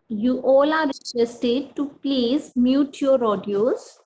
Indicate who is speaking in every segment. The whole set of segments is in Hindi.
Speaker 1: You all are requested to please mute your audios.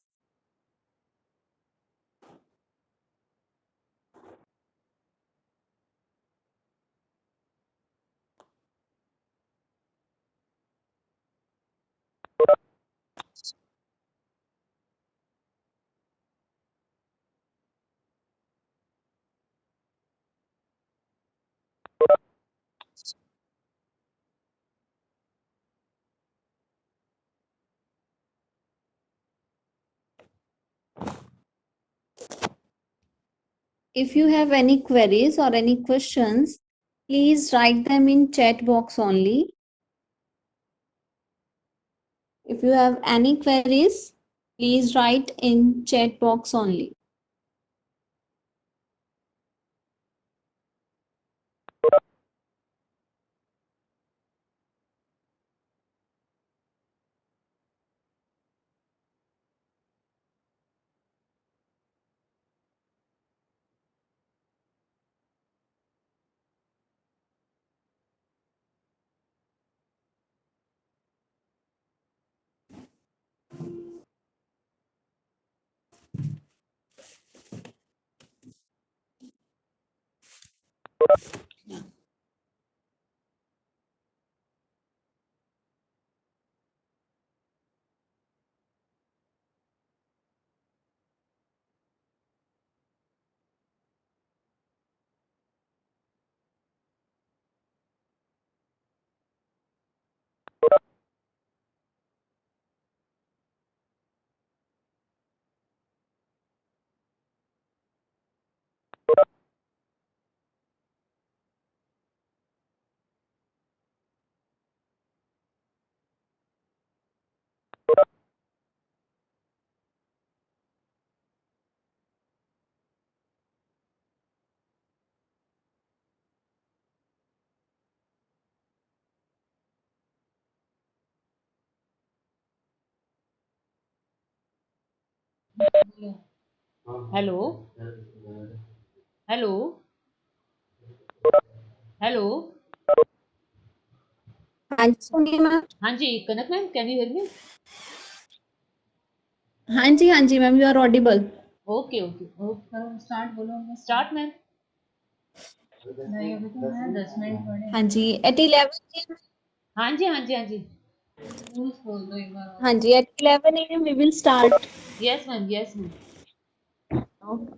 Speaker 1: If you have any queries or any questions, please write them in chat box only. If you have any queries, please write in chat box only.
Speaker 2: Hello hello hello
Speaker 1: हाँ जी सुनिए मैम।
Speaker 2: हाँ जी Kanak ma'am, can you hear me?
Speaker 1: हाँ जी ma'am, you are audible.
Speaker 2: Okay okay okay, start बोलो, स्टार्ट मैम। नहीं अभी तो है 10 मिनट पड़े।
Speaker 1: हाँ जी एट 11
Speaker 2: हाँ जी हाँ जी हाँ जी, रूल्स बोल दो एक बार।
Speaker 1: हाँ जी at 11 AM we will start.
Speaker 2: Yes ma'am yes ma'am.
Speaker 1: Okay.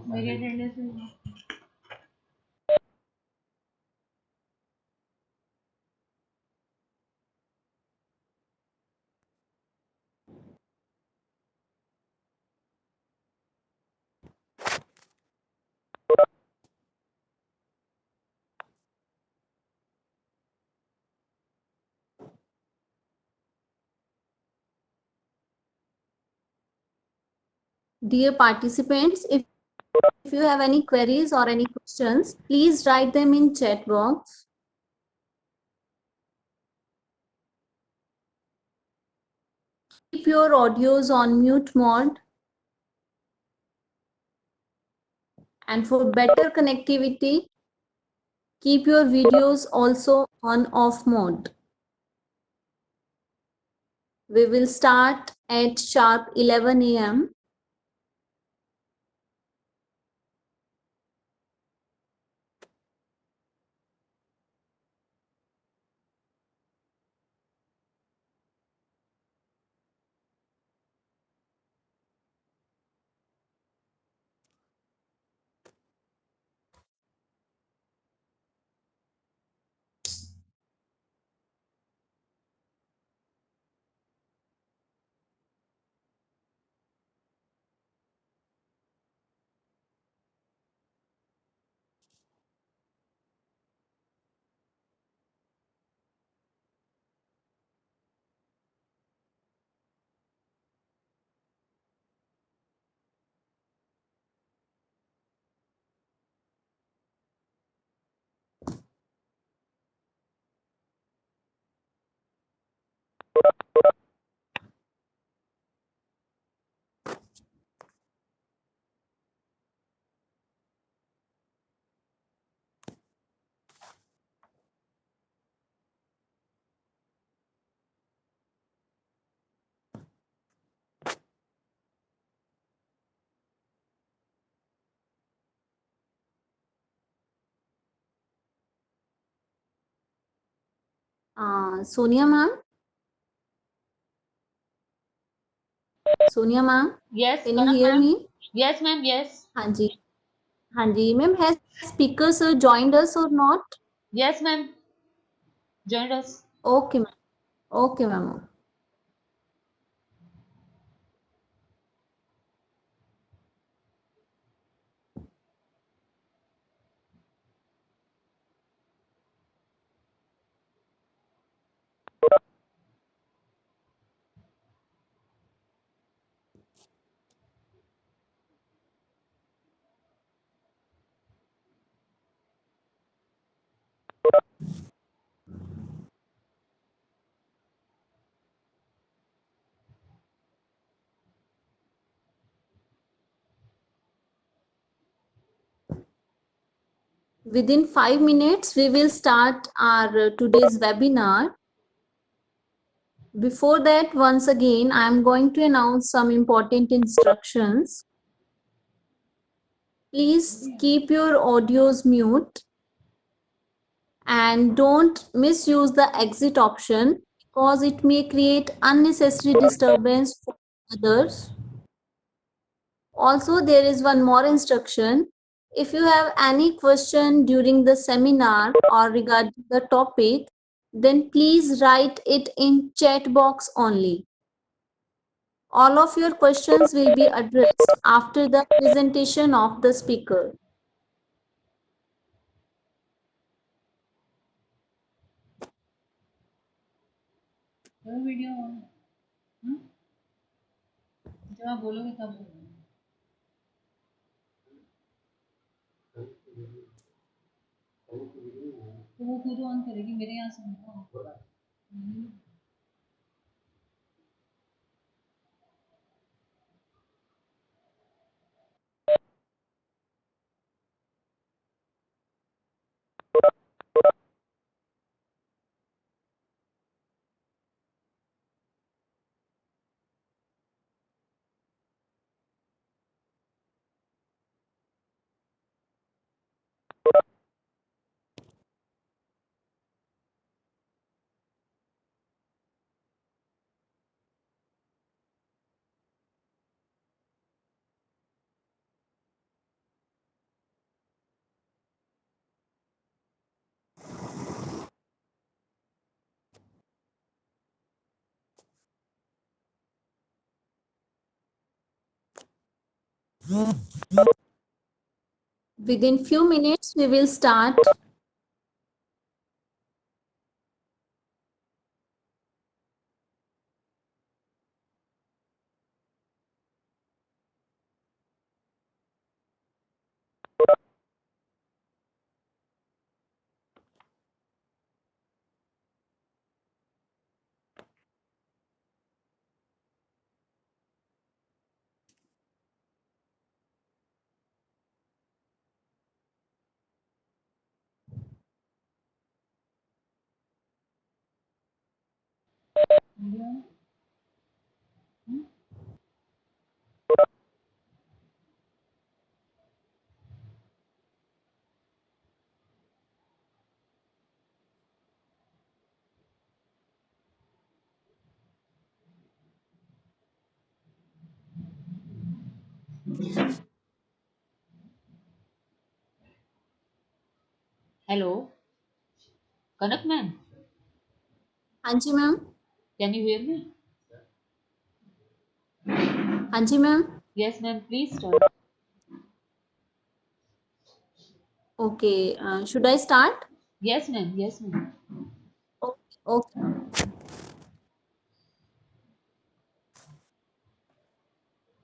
Speaker 2: मेरी attendance
Speaker 1: Dear participants, if you have any queries or any questions, please write them in chat box. . your audios on mute mode. And for better connectivity, keep your videos also on off mode. We will start at sharp 11 a.m. Sonia ma'am? Sonia ma'am,
Speaker 2: Yes,
Speaker 1: can you
Speaker 2: Karan
Speaker 1: hear
Speaker 2: ma'am.
Speaker 1: me?
Speaker 2: Yes, ma'am. Yes.
Speaker 1: हाँ जी, हाँ जी, ma'am. Has speakers joined us or not?
Speaker 2: Yes, ma'am. Join us.
Speaker 1: Okay, ma'am. Okay, ma'am. Within 5 minutes, we will start our today's webinar. Before that, once again, I am going to announce some important instructions. Please keep your audios mute and don't misuse the exit option because it may create unnecessary disturbance for others. Also, there is one more instruction. If you have any question during the seminar or regarding the topic, then please write it in chat box only. All of your questions will be addressed after the presentation of the speaker.
Speaker 2: Video जब आप बोलोगे तब बोलोगे। तो वो खुद ऑन करेगी मेरे यहाँ से नहीं होगा।
Speaker 1: Within few minutes, we will start.
Speaker 2: India? Hmm? Hello, Kanak ma'am,
Speaker 1: हाँ जी ma'am.
Speaker 2: can you hear me?
Speaker 1: हाँ जी ma'am.
Speaker 2: Yes, ma'am, please start.
Speaker 1: Okay, should I start?
Speaker 2: Yes, ma'am, yes, ma'am.
Speaker 1: Okay.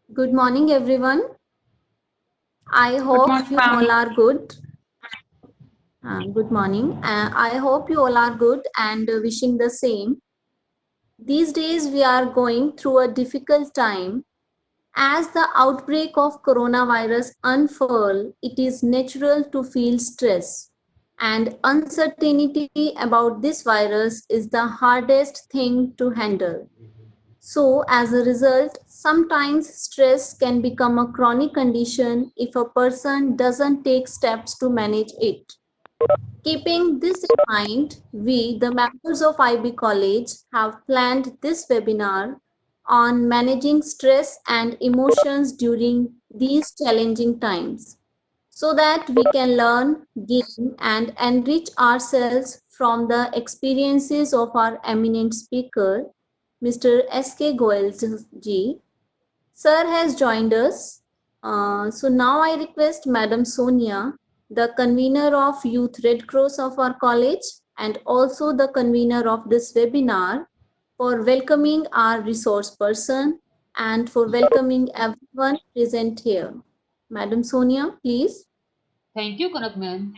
Speaker 1: Good morning everyone. I
Speaker 3: Good
Speaker 1: hope
Speaker 3: morning,
Speaker 1: you
Speaker 3: ma'am.
Speaker 1: all are good. Good morning. I hope you all are good and wishing the same. These days we are going through a difficult time. As the outbreak of coronavirus unfurl, it is natural to feel stress. And uncertainty about this virus is the hardest thing to handle. So, as a result, sometimes stress can become a chronic condition if a person doesn't take steps to manage it. Keeping this in mind, we, the members of IB College, have planned this webinar on managing stress and emotions during these challenging times so that we can learn, gain, and enrich ourselves from the experiences of our eminent speaker, Mr. S.K. Goel ji. Sir has joined us. So now I request Madam Sonia, the convener of Youth Red Cross of our college and also the convener of this webinar, for welcoming our resource person and for welcoming everyone present here. Madam Sonia, please.
Speaker 2: Thank you, Kanak ma'am.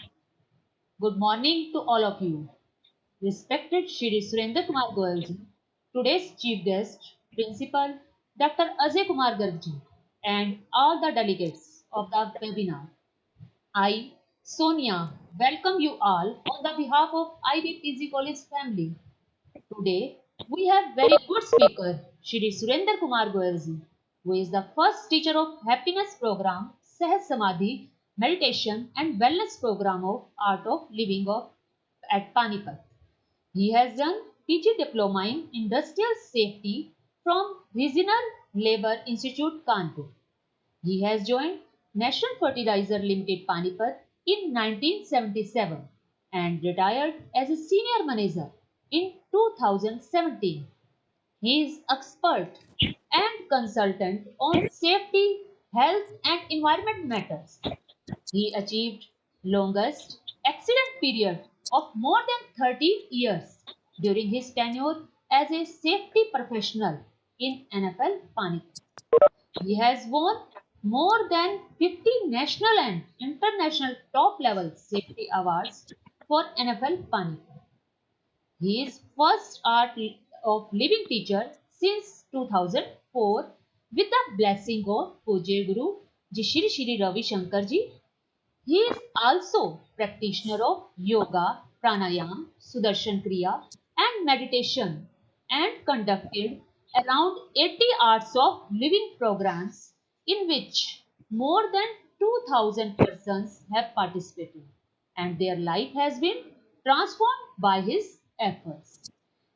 Speaker 2: Good morning to all of you. Respected Shri Surendra Kumar Goyalji, today's chief guest, Principal Dr. Ajay Kumar Gargji, and all the delegates of the webinar. I, Sonia, welcome you all on the behalf of IBPG College family. Today, we have very good speaker, Shri Surendra Kumar Goyalji, who is the first teacher of happiness program, Sahaj Samadhi, meditation and wellness program of Art of Living of at Panipat. He has done PG Diploma in Industrial Safety from Regional Labour Institute Kanpur. He has joined National Fertilizer Limited Panipat in 1977 and retired as a senior manager in 2017. He is expert and consultant on safety, health and environment matters. He achieved longest accident period of more than 30 years during his tenure as a safety professional in NFL Panipat. He has won more than 50 national and international top level safety awards for NFL Panipat. He is first art of living teacher since 2004 with the blessing of Pujya Guru Ji Shri Shri Ravi Shankar Ji. He is also practitioner of yoga, pranayam, sudarshan kriya and meditation and conducted around 80 arts of living programs in which more than 2000 persons have participated and their life has been transformed by his efforts.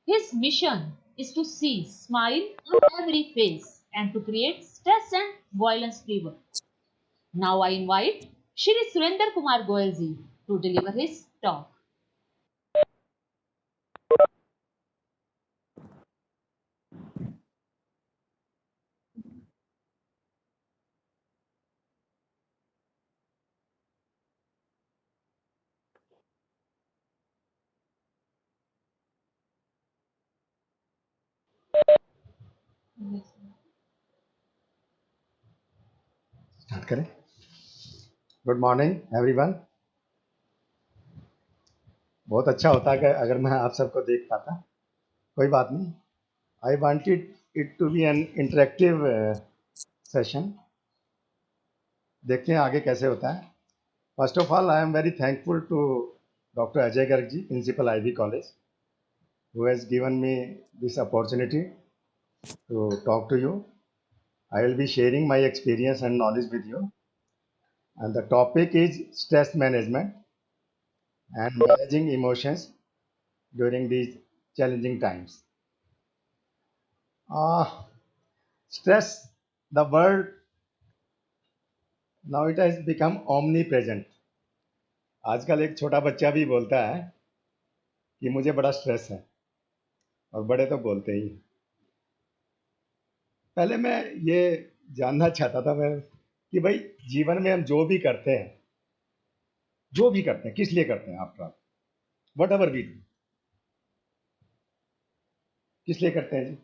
Speaker 2: His mission is to see smile on every face and to create stress and violence free world. Now I invite Shri Surendra Kumar Goyalji to deliver his talk.
Speaker 4: Start करें। Good morning everyone. बहुत अच्छा होता है अगर मैं आप सबको देख पाता। कोई बात नहीं। I wanted it to be an interactive session. देखते हैं आगे कैसे होता है। First of all I am very thankful to doctor Ajay Garg ji, principal IB college, who has given me this opportunity to talk to you. I will be sharing my experience and knowledge with you. And the topic is stress management and managing emotions during these challenging times. Stress, the word now it has become omnipresent. आजकल एक छोटा बच्चा भी बोलता है कि मुझे बड़ा स्ट्रेस है, और बड़े तो बोलते ही हैं। पहले मैं ये जानना चाहता था मैं कि भाई जीवन में हम जो भी करते हैं किस लिए करते हैं? After all whatever we do, किस लिए करते हैं जी?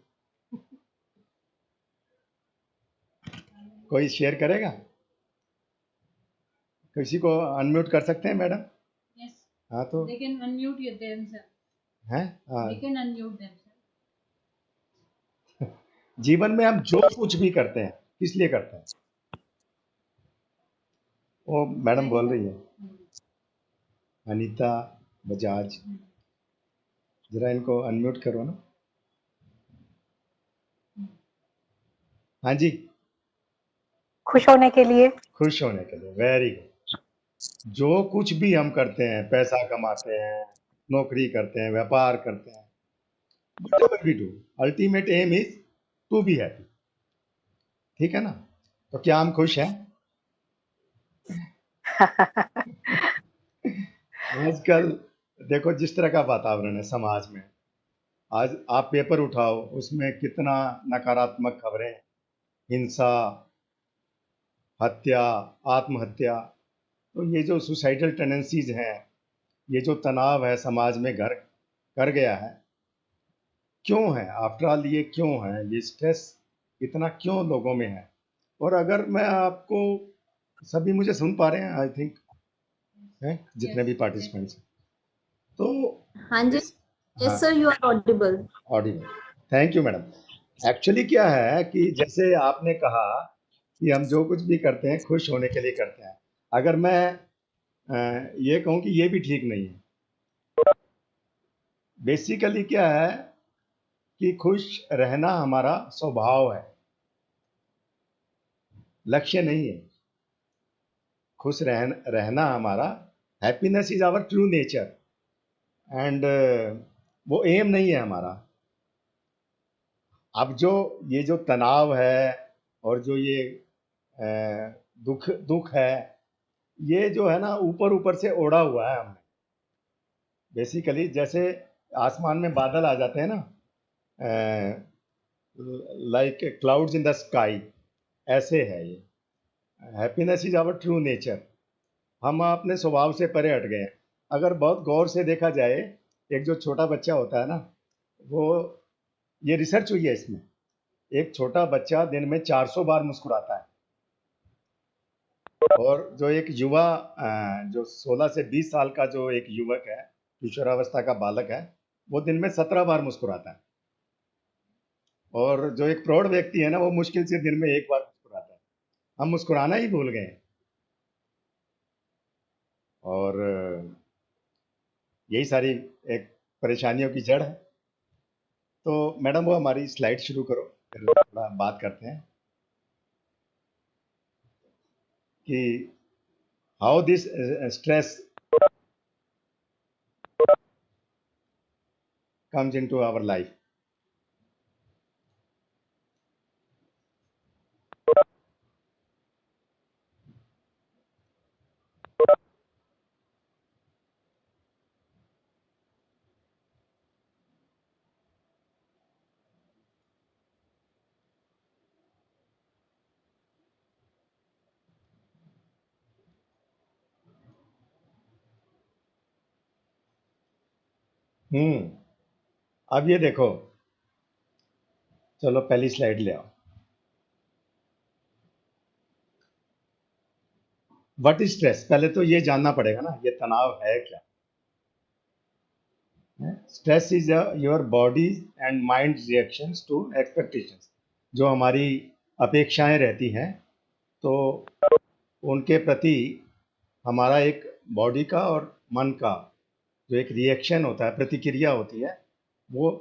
Speaker 4: कोई शेयर करेगा? किसी को अनम्यूट कर सकते हैं मैडम?
Speaker 2: Yes,
Speaker 4: हाँ तो
Speaker 2: they can unmute themselves.
Speaker 4: हैं
Speaker 2: They can unmute themselves.
Speaker 4: जीवन में हम जो कुछ भी करते हैं किस लिए करते हैं? वो मैडम बोल रही है, अनीता बजाज, जरा इनको अनम्यूट करो ना। हाँ जी,
Speaker 3: खुश होने के लिए।
Speaker 4: खुश होने के लिए। Very good. जो कुछ भी हम करते हैं, पैसा कमाते हैं, नौकरी करते हैं, व्यापार करते हैं, whatever we do, ultimate aim is to be happy. ठीक है ना? तो क्या हम खुश हैं? आजकल देखो जिस तरह का वातावरण है समाज में, आज आप पेपर उठाओ, उसमें कितना नकारात्मक खबरें, हिंसा, हत्या, आत्महत्या। तो ये जो सुसाइडल टेंडेंसीज हैं, ये जो तनाव है समाज में घर कर गया है, क्यों है? आफ्टर ऑल ये क्यों है? ये स्ट्रेस इतना क्यों लोगों में है? और अगर मैं आपको, सभी मुझे सुन पा रहे हैं आई थिंक, हैं जितने भी पार्टिसिपेंट्स हैं, तो
Speaker 1: हाँ जी,
Speaker 4: हाँ
Speaker 1: yes sir, you are audible.
Speaker 4: Audible. Thank you madam. Actually क्या है कि जैसे आपने कहा कि हम जो कुछ भी करते हैं खुश होने के लिए करते हैं, अगर मैं ये कहूँ कि ये भी ठीक नहीं है। बेसिकली क्या है कि खुश रहना हमारा स्वभाव है, लक्ष्य नहीं है। खुश रहना हमारा, happiness is our true nature, and वो एम नहीं है हमारा। अब जो ये जो तनाव है और जो ये दुख है, ये जो है ना ऊपर ऊपर से ओढ़ा हुआ है हमने। बेसिकली जैसे आसमान में बादल आ जाते हैं ना, like clouds in the sky, ऐसे है ये। Happiness is our true nature. हम अपने स्वभाव से परे हट गए हैं। अगर बहुत गौर से देखा जाए, एक जो छोटा बच्चा होता है ना, वो, ये रिसर्च हुई है इसमें, एक छोटा बच्चा दिन में 400 बार मुस्कुराता है, और जो एक युवा जो 16 से 20 साल का जो एक युवक है, किशोरावस्था का बालक है, वो दिन में 17 बार मुस्कुराता है, और जो एक प्रौढ़ व्यक्ति है ना, वो मुश्किल से दिन में एक बार मुस्कुराता है। हम मुस्कुराना ही भूल गए हैं। और यही सारी एक परेशानियों की जड़ है। तो मैडम वो हमारी स्लाइड शुरू करो, फिर थोड़ा बात करते हैं कि how this stress comes into our life. अब ये देखो, चलो पहली स्लाइड ले आओ। What is stress? पहले तो ये जानना पड़ेगा ना, ये तनाव है क्या? Stress is your body and mind reactions to expectations. जो हमारी अपेक्षाएं रहती हैं, तो उनके प्रति हमारा एक बॉडी का और मन का जो एक रिएक्शन होता है, प्रतिक्रिया होती है, वो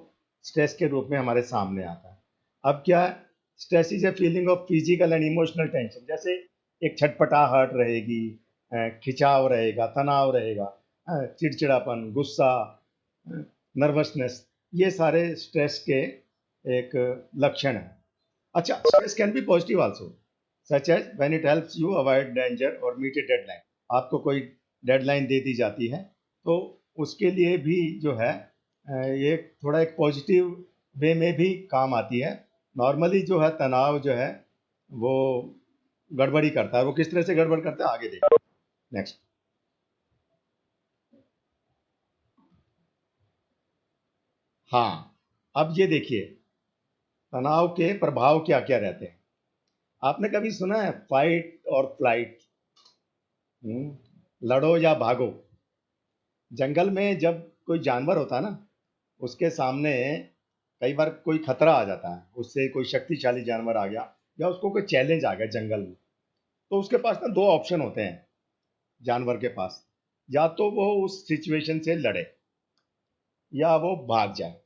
Speaker 4: स्ट्रेस के रूप में हमारे सामने आता है। अब क्या है, stress is a feeling of physical and emotional tension, जैसे एक छटपटाहट रहेगी, खिंचाव रहेगा, तनाव रहेगा, चिड़चिड़ापन, गुस्सा, नर्वसनेस, ये सारे स्ट्रेस के एक लक्षण है। अच्छा, stress can be positive also, such as when it helps you avoid danger और मीट ए डेडलाइन। आपको कोई डेडलाइन दे दी जाती है तो उसके लिए भी जो है ये थोड़ा एक पॉजिटिव वे में भी काम आती है। नॉर्मली जो है तनाव जो है वो गड़बड़ी करता है। वो किस तरह से गड़बड़ करता है आगे देखो। नेक्स्ट। हाँ, अब ये देखिए तनाव के प्रभाव क्या क्या रहते हैं। आपने कभी सुना है फाइट और फ्लाइट, लड़ो या भागो? जंगल में जब कोई जानवर होता है ना, उसके सामने कई बार कोई खतरा आ जाता है, उससे कोई शक्तिशाली जानवर आ गया या उसको कोई चैलेंज आ गया जंगल में, तो उसके पास ना दो ऑप्शन होते हैं जानवर के पास। या तो वो उस सिचुएशन से लड़े या वो भाग जाए।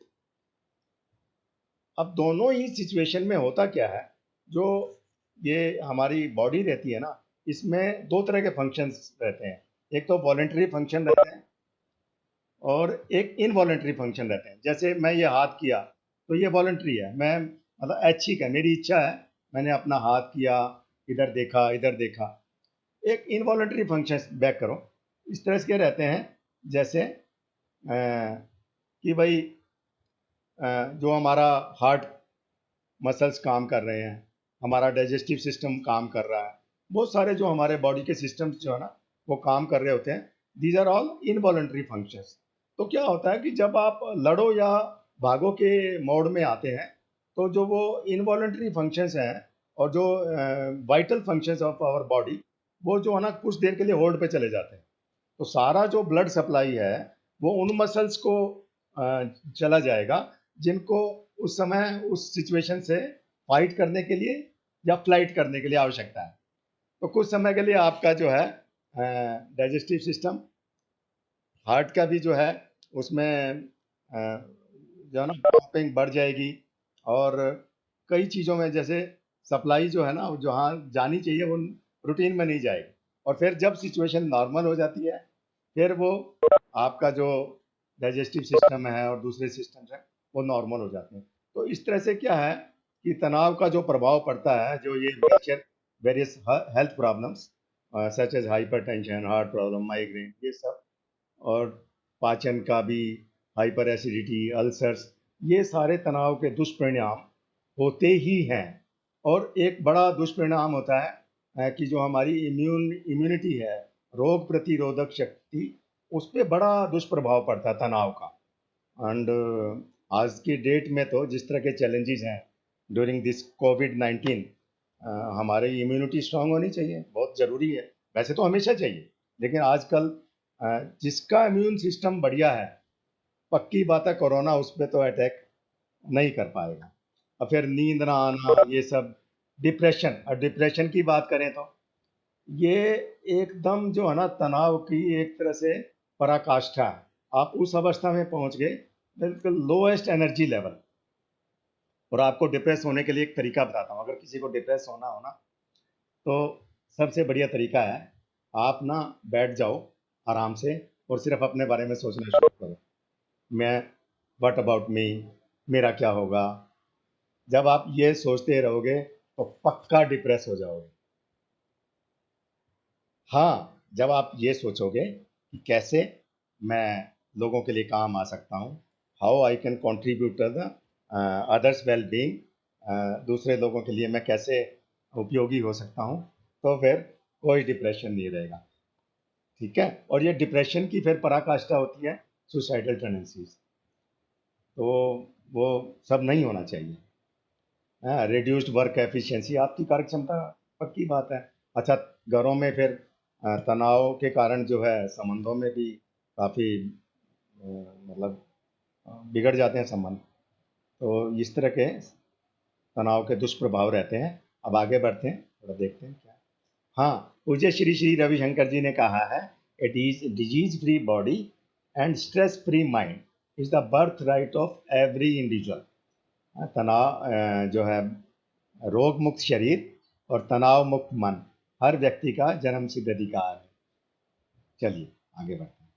Speaker 4: अब दोनों ही सिचुएशन में होता क्या है, जो ये हमारी बॉडी रहती है ना, इसमें दो तरह के फंक्शंस रहते हैं। एक तो वॉलेंटरी फंक्शन रहते हैं और एक इनवॉलेंटरी फंक्शन रहते हैं। जैसे मैं ये हाथ किया तो ये वॉलेंटरी है, मैं मतलब ऐच्छिक है, मेरी इच्छा है, मैंने अपना हाथ किया, इधर देखा इधर देखा। एक इनवॉलेंटरी फंक्शन बैक करो, इस तरह के रहते हैं जैसे कि भाई जो हमारा हार्ट मसल्स काम कर रहे हैं, हमारा डाइजेस्टिव सिस्टम काम कर रहा है, बहुत सारे जो हमारे बॉडी के सिस्टम्स जो है ना वो काम कर रहे होते हैं। These are all involuntary functions. तो क्या होता है कि जब आप लड़ो या भागो के मोड में आते हैं तो जो वो इनवॉलेंटरी फंक्शंस हैं और जो vital functions of our body, वो जो है ना कुछ देर के लिए होल्ड पे चले जाते हैं। तो सारा जो ब्लड सप्लाई है वो उन मसल्स को चला जाएगा जिनको उस समय उस सिचुएशन से फाइट करने के लिए या फ्लाइट करने के लिए आवश्यकता है। तो कुछ समय के लिए आपका जो है डाइजेस्टिव सिस्टम, हार्ट का भी जो है उसमें जो है ना पंपिंग बढ़ जाएगी और कई चीज़ों में जैसे सप्लाई जो है ना जहाँ जानी चाहिए वो रूटीन में नहीं जाएगी। और फिर जब सिचुएशन नॉर्मल हो जाती है फिर वो आपका जो डाइजेस्टिव सिस्टम है और दूसरे सिस्टम्स हैं वो नॉर्मल हो जाते हैं। तो इस तरह से क्या है कि तनाव का जो प्रभाव पड़ता है, जो ये major various health problems such as hypertension, heart problem, migraine, ये सब, और पाचन का भी, हाइपर एसिडिटी, अल्सर्स, ये सारे तनाव के दुष्परिणाम होते ही हैं। और एक बड़ा दुष्परिणाम होता है कि जो हमारी इम्यूनिटी है, रोग प्रतिरोधक शक्ति, उस पर बड़ा दुष्प्रभाव पड़ता है तनाव का। एंड आज की डेट में तो जिस तरह के चैलेंजेस हैं ड्यूरिंग दिस कोविड-19, हमारी इम्यूनिटी स्ट्रांग होनी चाहिए, बहुत ज़रूरी है। वैसे तो हमेशा चाहिए, लेकिन आजकल जिसका इम्यून सिस्टम बढ़िया है, पक्की बात है कोरोना उस पर तो अटैक नहीं कर पाएगा। और फिर नींद ना आना, ये सब, डिप्रेशन, और डिप्रेशन की बात करें तो ये एकदम जो है ना तनाव की एक तरह से पराकाष्ठा है। आप उस अवस्था में पहुंच गए, बिल्कुल लोएस्ट एनर्जी लेवल। और आपको डिप्रेस होने के लिए एक तरीका बताता हूँ। अगर किसी को डिप्रेस होना हो ना, तो सबसे बढ़िया तरीका है आप ना बैठ जाओ आराम से और सिर्फ अपने बारे में सोचना शुरू करो। मैं, व्हाट अबाउट मी, मेरा क्या होगा। जब आप ये सोचते रहोगे तो पक्का डिप्रेस हो जाओगे। हाँ, जब आप ये सोचोगे कि कैसे मैं लोगों के लिए काम आ सकता हूँ, how I can contribute to the others well being, दूसरे लोगों के लिए मैं कैसे उपयोगी हो सकता हूँ, तो फिर कोई डिप्रेशन नहीं रहेगा। ठीक है। और ये डिप्रेशन की फिर पराकाष्ठा होती है सुसाइडल टेंडेंसीज। तो वो सब नहीं होना चाहिए। रिड्यूस्ड वर्क एफिशिएंसी, आपकी कार्य क्षमता, पक्की बात है। अच्छा, घरों में फिर तनाव के कारण जो है संबंधों में भी काफ़ी मतलब बिगड़ जाते हैं संबंध। तो इस तरह के तनाव के दुष्प्रभाव रहते हैं। अब आगे बढ़ते हैं, थोड़ा देखते हैं क्या। हाँ, पूज्य श्री श्री रविशंकर जी ने कहा है, it is disease free body and stress free mind is the birth right of every individual. तनाव जो है रोग मुक्त शरीर और तनाव मुक्त मन हर व्यक्ति का जन्म सिद्ध अधिकार है। चलिए आगे बढ़ते हैं।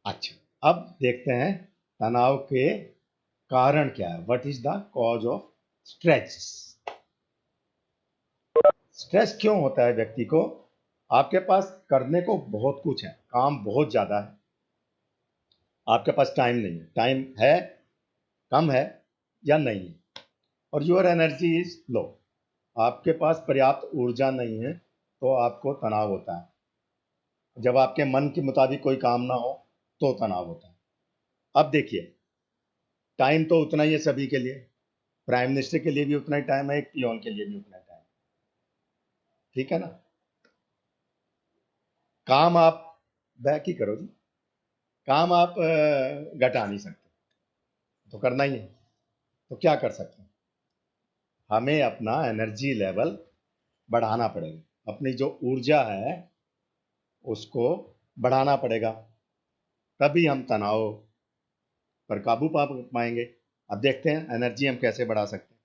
Speaker 4: अच्छा, अब देखते हैं तनाव के कारण क्या है। What is the cause of stress. Stress क्यों होता है व्यक्ति को? आपके पास करने को बहुत कुछ है, काम बहुत ज्यादा है, आपके पास टाइम नहीं है। टाइम है, कम है या नहीं है, और योर एनर्जी इज लो। आपके पास पर्याप्त ऊर्जा नहीं है तो आपको तनाव होता है। जब आपके मन के मुताबिक कोई काम ना हो तो तनाव होता है। अब देखिए, टाइम तो उतना ही है सभी के लिए। प्राइम मिनिस्टर के लिए भी उतना ही टाइम है, एक पियोन के लिए भी उतना ही टाइम, ठीक है ना। काम आप बैक ही करो जी, काम आप घटा नहीं सकते, तो करना ही है। तो क्या कर सकते हैं? हमें अपना एनर्जी लेवल बढ़ाना पड़ेगा, अपनी जो ऊर्जा है उसको बढ़ाना पड़ेगा, तभी हम तनाव पर काबू पा पाएंगे। अब देखते हैं एनर्जी हम कैसे बढ़ा सकते हैं।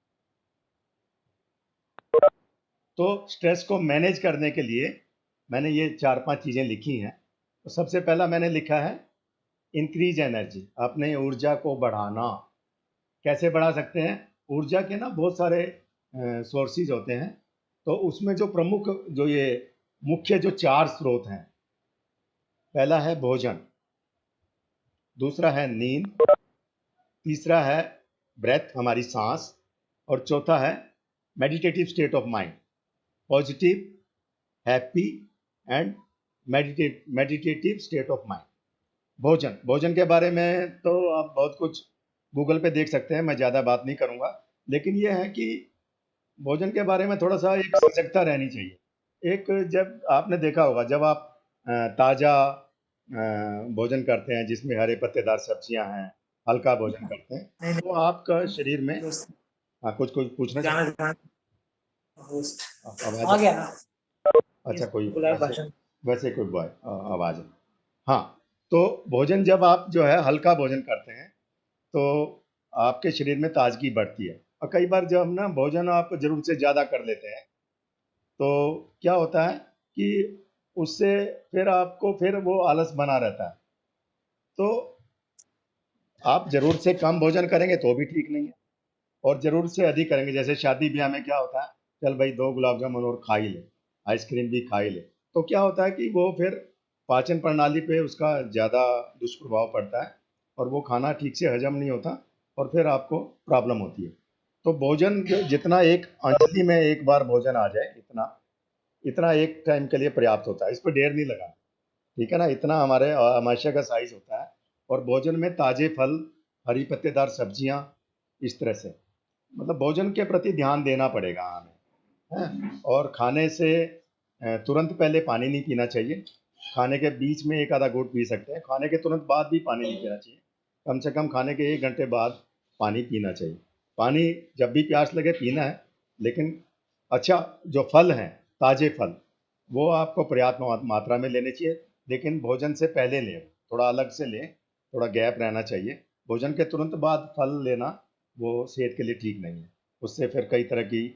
Speaker 4: तो स्ट्रेस को मैनेज करने के लिए मैंने ये 4-5 चीज़ें लिखी हैं। तो सबसे पहला मैंने लिखा है इंक्रीज एनर्जी, अपने ऊर्जा को बढ़ाना। कैसे बढ़ा सकते हैं? ऊर्जा के ना बहुत सारे सोर्सेज होते हैं, तो उसमें जो प्रमुख जो ये मुख्य जो 4 स्रोत हैं, पहला है भोजन, दूसरा है नींद, तीसरा है ब्रेथ हमारी सांस, और चौथा है meditative state of mind, positive, happy and meditative state of mind. भोजन के बारे में तो आप बहुत कुछ गूगल पे देख सकते हैं, मैं ज़्यादा बात नहीं करूँगा, लेकिन यह है कि भोजन के बारे में थोड़ा सा एक सजगता रहनी चाहिए। एक जब आपने देखा होगा, जब आप ताज़ा भोजन करते हैं जिसमें हरे पत्तेदार सब्जियां हैं, हल्का भोजन करते हैं, तो आपका शरीर में कुछ कुछ पूछना चाहते हैं? आवाज
Speaker 3: आ गया ना
Speaker 4: अच्छा, कोई
Speaker 3: बुलाया
Speaker 4: वैसे
Speaker 3: भाषण।
Speaker 4: वैसे कोई बॉय आवाज है। हाँ, तो भोजन जब आप जो है हल्का भोजन करते हैं तो आपके शरीर में ताजगी बढ़ती है। और कई बार जब हम ना भोजन आप जरूरत से ज़्यादा कर लेते हैं तो क्या होता है कि उससे फिर आपको फिर वो आलस बना रहता है। तो आप ज़रूरत से कम भोजन करेंगे तो भी ठीक नहीं है, और ज़रूरत से अधिक करेंगे, जैसे शादी ब्याह में क्या होता है, चल भाई 2 गुलाब जामुन और खा ही ले, आइसक्रीम भी खा ही ले, तो क्या होता है कि वो फिर पाचन प्रणाली पे उसका ज़्यादा दुष्प्रभाव पड़ता है और वो खाना ठीक से हजम नहीं होता और फिर आपको प्रॉब्लम होती है। तो भोजन जितना एक अंजलि में एक बार भोजन आ जाए, इतना इतना एक टाइम के लिए पर्याप्त होता है, इस पर ढेर नहीं लगा, ठीक है ना। इतना हमारे हमेशा का साइज होता है। और भोजन में ताजे फल, हरी पत्तेदार सब्जियां, इस तरह से मतलब भोजन के प्रति ध्यान देना पड़ेगा हमें, हैं? और खाने से तुरंत पहले पानी नहीं पीना चाहिए। खाने के बीच में एक आधा घूंट पी सकते हैं, खाने के तुरंत बाद भी पानी नहीं पीना चाहिए। कम से कम खाने के 1 घंटे बाद पानी पीना चाहिए। पानी जब भी प्यास लगे पीना है, लेकिन अच्छा, जो फल हैं, ताजे फल, वो आपको पर्याप्त मात्रा में लेने चाहिए, लेकिन भोजन से पहले लें, थोड़ा अलग से लें, थोड़ा गैप रहना चाहिए। भोजन के तुरंत बाद फल लेना वो सेहत के लिए ठीक नहीं है, उससे फिर कई तरह की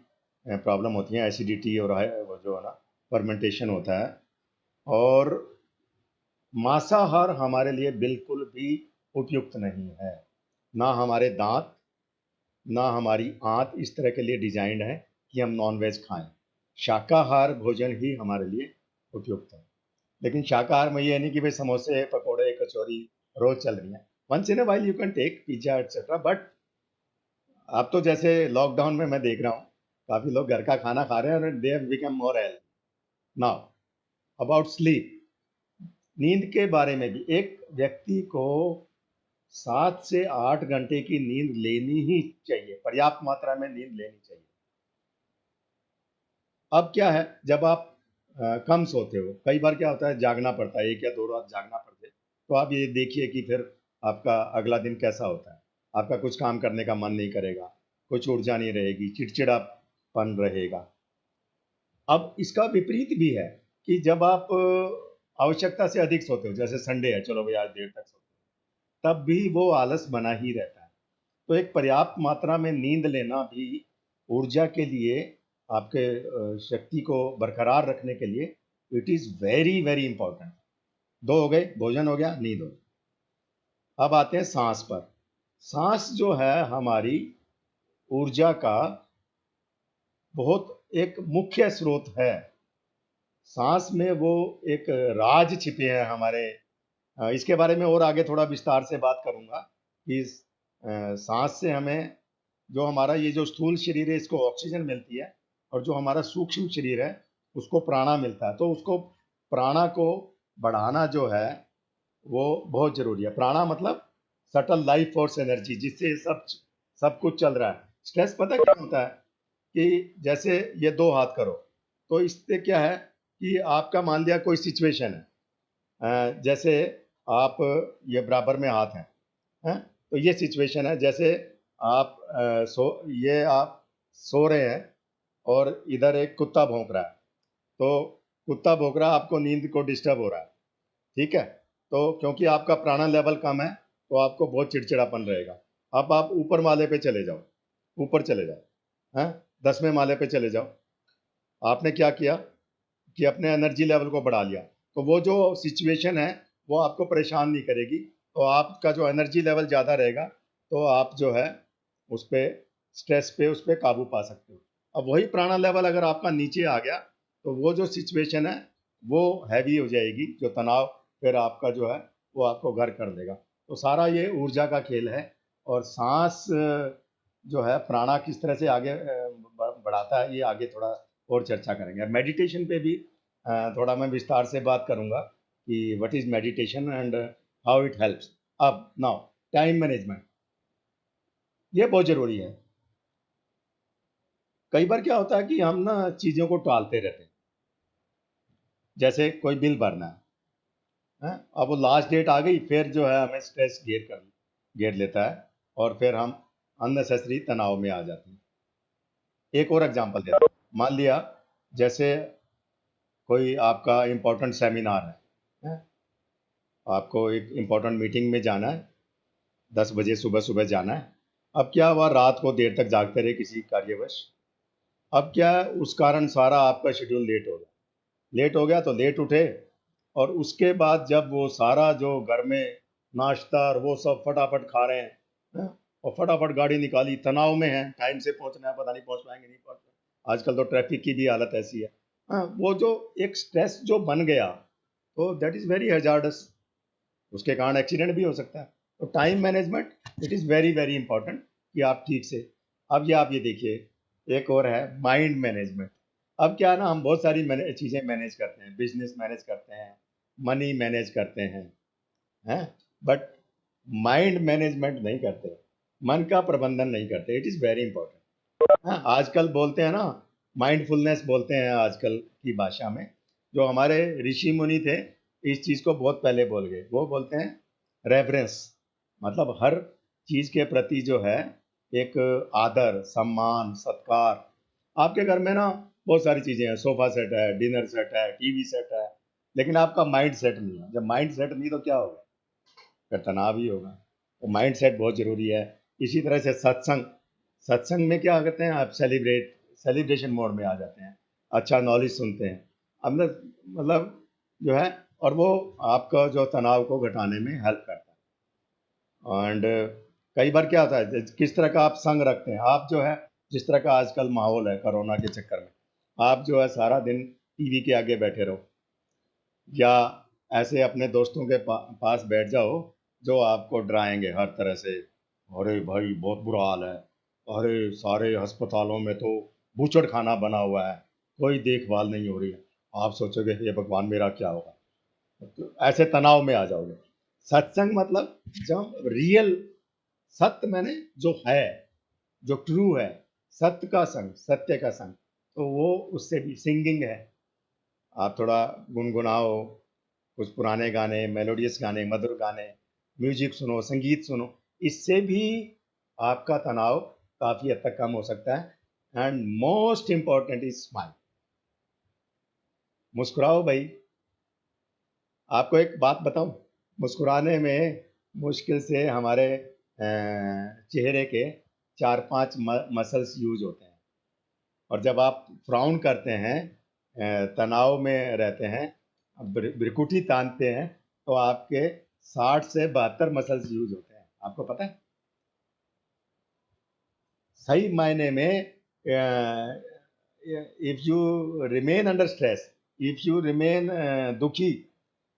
Speaker 4: प्रॉब्लम होती हैं, एसिडिटी और वो जो है ना फर्मेंटेशन होता है। और मांसाहार हमारे लिए बिल्कुल भी उपयुक्त नहीं है, ना हमारे दांत, ना हमारी आंत इस तरह के लिए डिजाइंड है कि हम नॉनवेज खाएं। शाकाहार भोजन ही हमारे लिए उपयुक्त है। लेकिन शाकाहार में ये नहीं कि भाई समोसे, पकोड़े, कचौरी रोज चल रही हैं। Once in a while you can take pizza etcetera, but अब तो जैसे लॉकडाउन में मैं देख रहा हूँ काफी लोग घर का खाना खा रहे हैं और they have become more health. Now about sleep, नींद के बारे में भी एक व्यक्ति को 7 से 8 घंटे की नींद लेनी ही चाहिए, पर्याप्त मात्रा में नींद लेनी चाहिए। अब क्या है, जब आप कम सोते हो, कई बार क्या होता है जागना पड़ता है, 1 या 2 रात जागना पड़ता है, तो आप ये देखिए कि फिर आपका अगला दिन कैसा होता है। आपका कुछ काम करने का मन नहीं करेगा, कुछ ऊर्जा नहीं रहेगी, चिड़चिड़ापन रहेगा। अब इसका विपरीत भी है कि जब आप आवश्यकता से अधिक सोते हो, जैसे संडे है, चलो भाई आज देर तक सोते हो, तब भी वो आलस बना ही रहता है। तो एक पर्याप्त मात्रा में नींद लेना भी ऊर्जा के लिए, आपके शक्ति को बरकरार रखने के लिए, it is very very important. 2 हो गए, भोजन हो गया, नींद हो गई। अब आते हैं सांस पर। सांस जो है हमारी ऊर्जा का बहुत एक मुख्य स्रोत है। सांस में वो एक राज छिपे हैं हमारे। इसके बारे में और आगे थोड़ा विस्तार से बात करूंगा कि सांस से हमें, जो हमारा ये जो स्थूल शरीर है इसको ऑक्सीजन मिलती है, और जो हमारा सूक्ष्म शरीर है उसको प्राणा मिलता है। तो उसको प्राणा को बढ़ाना जो है वो बहुत जरूरी है। प्राणा मतलब सटल लाइफ फोर्स एनर्जी, जिससे सब कुछ चल रहा है। स्ट्रेस पता क्या होता है कि जैसे ये 2 हाथ करो, तो इससे क्या है कि आपका मान लिया कोई सिचुएशन है, जैसे आप ये बराबर में हाथ हैं, तो ये सिचुएशन है। जैसे आप आप सो रहे हैं और इधर एक कुत्ता भौंक रहा है, तो कुत्ता भौंक रहा है, आपको नींद को डिस्टर्ब हो रहा है, ठीक है। तो क्योंकि आपका प्राणा लेवल कम है तो आपको बहुत चिड़चिड़ापन रहेगा। अब आप ऊपर माले पे चले जाओ, ऊपर चले जाओ, हैं, 10वें माले पे चले जाओ। आपने क्या किया कि अपने एनर्जी लेवल को बढ़ा लिया, तो वो जो सिचुएशन है वो आपको परेशान नहीं करेगी, तो आपका जो एनर्जी लेवल ज़्यादा रहेगा, तो आप जो है उस पर स्ट्रेस पे उस पर काबू पा सकते हो। अब वही प्राणा लेवल अगर आपका नीचे आ गया तो वो जो सिचुएशन है वो हैवी हो जाएगी, जो तनाव फिर आपका जो है वो आपको घर कर देगा। तो सारा ये ऊर्जा का खेल है। और सांस जो है प्राणा किस तरह से आगे बढ़ाता है, ये आगे थोड़ा और चर्चा करेंगे। मेडिटेशन पे भी थोड़ा मैं विस्तार से बात करूंगा कि what is meditation and how it helps. अब नाउ टाइम मैनेजमेंट, ये बहुत जरूरी है। कई बार क्या होता है कि हम ना चीज़ों को टालते रहते हैं। जैसे कोई बिल भरना है, अब वो लास्ट डेट आ गई, फिर जो है हमें स्ट्रेस घेर लेता है, और फिर हम अननेसेसरी तनाव में आ जाते हैं। एक और एग्जांपल देता हूँ। मान लिया जैसे कोई आपका इम्पोर्टेंट सेमिनार है, आपको एक इम्पोर्टेंट मीटिंग में जाना है, 10 बजे सुबह सुबह जाना है। अब क्या हुआ, रात को देर तक जागते रहे किसी कार्यवश। अब क्या है, उस कारण सारा आपका शेड्यूल लेट हो गया तो लेट उठे, और उसके बाद जब वो सारा जो घर में नाश्ता और वो सब फटाफट खा रहे हैं, और फटाफट गाड़ी निकाली, तनाव में है, टाइम से पहुंचना है, पता नहीं पहुंच पाएंगे नहीं पहुंच पाएंगे। आजकल तो ट्रैफिक की भी हालत ऐसी है। वो जो एक स्ट्रेस जो बन गया, तो दैट इज़ वेरी हैजार्डस, उसके कारण एक्सीडेंट भी हो सकता है। तो time management it is very very important कि आप ठीक से। अब ये आप ये देखिए, एक और है माइंड मैनेजमेंट। अब क्या है ना, हम बहुत सारी चीज़ें मैनेज करते हैं, बिजनेस मैनेज करते हैं, मनी मैनेज करते हैं, बट माइंड मैनेजमेंट नहीं करते, मन का प्रबंधन नहीं करते। It is very important. हाँ, आजकल बोलते हैं ना, माइंडफुलनेस बोलते हैं आजकल की भाषा में। जो हमारे ऋषि मुनि थे इस चीज़ को बहुत पहले बोल गए। वो बोलते हैं रेवरेंस, मतलब हर चीज़ के प्रति जो है एक आदर, सम्मान, सत्कार। आपके घर में ना बहुत सारी चीज़ें हैं, सोफा सेट है, डिनर सेट है, टीवी सेट है, लेकिन आपका माइंड सेट नहीं है। जब माइंड सेट नहीं तो क्या होगा, फिर तनाव ही होगा। तो माइंड सेट बहुत ज़रूरी है। इसी तरह से सत्संग, सत्संग में क्या करते हैं, आप सेलिब्रेशन मोड में आ जाते हैं, अच्छा नॉलेज सुनते हैं। अब मतलब जो है, और वो आपका जो तनाव को घटाने में हेल्प करता है। एंड कई बार क्या होता है, किस तरह का आप संग रखते हैं। आप जो है, जिस तरह का आजकल माहौल है कोरोना के चक्कर में, आप जो है सारा दिन टीवी के आगे बैठे रहो, या ऐसे अपने दोस्तों के पास बैठ जाओ जो आपको डराएंगे हर तरह से। अरे भाई बहुत बुरा हाल है, अरे सारे अस्पतालों में तो बूचड़ खाना बना हुआ है, कोई देखभाल नहीं हो रही है। आप सोचोगे हे भगवान मेरा क्या होगा, तो ऐसे तनाव में आ जाओगे। सत्संग मतलब जब रियल, सत्य मैंने जो है, जो ट्रू है, सत्य का संग, सत्य का संग, तो वो उससे भी सिंगिंग है। आप थोड़ा गुनगुनाओ कुछ पुराने गाने, मेलोडियस गाने, मधुर गाने, म्यूजिक सुनो, संगीत सुनो। इससे भी आपका तनाव काफ़ी हद तक कम हो सकता है। And most important is smile, मुस्कुराओ भाई। आपको एक बात बताऊं, मुस्कुराने में मुश्किल से हमारे चेहरे के 4-5 मसल्स यूज होते हैं, और जब आप फ्राउन करते हैं, तनाव में रहते हैं, भ्रिकुटी तानते हैं, तो आपके 60 से 72 मसल्स यूज होते हैं। आपको पता है? सही मायने में if you remain under stress, if you remain दुखी,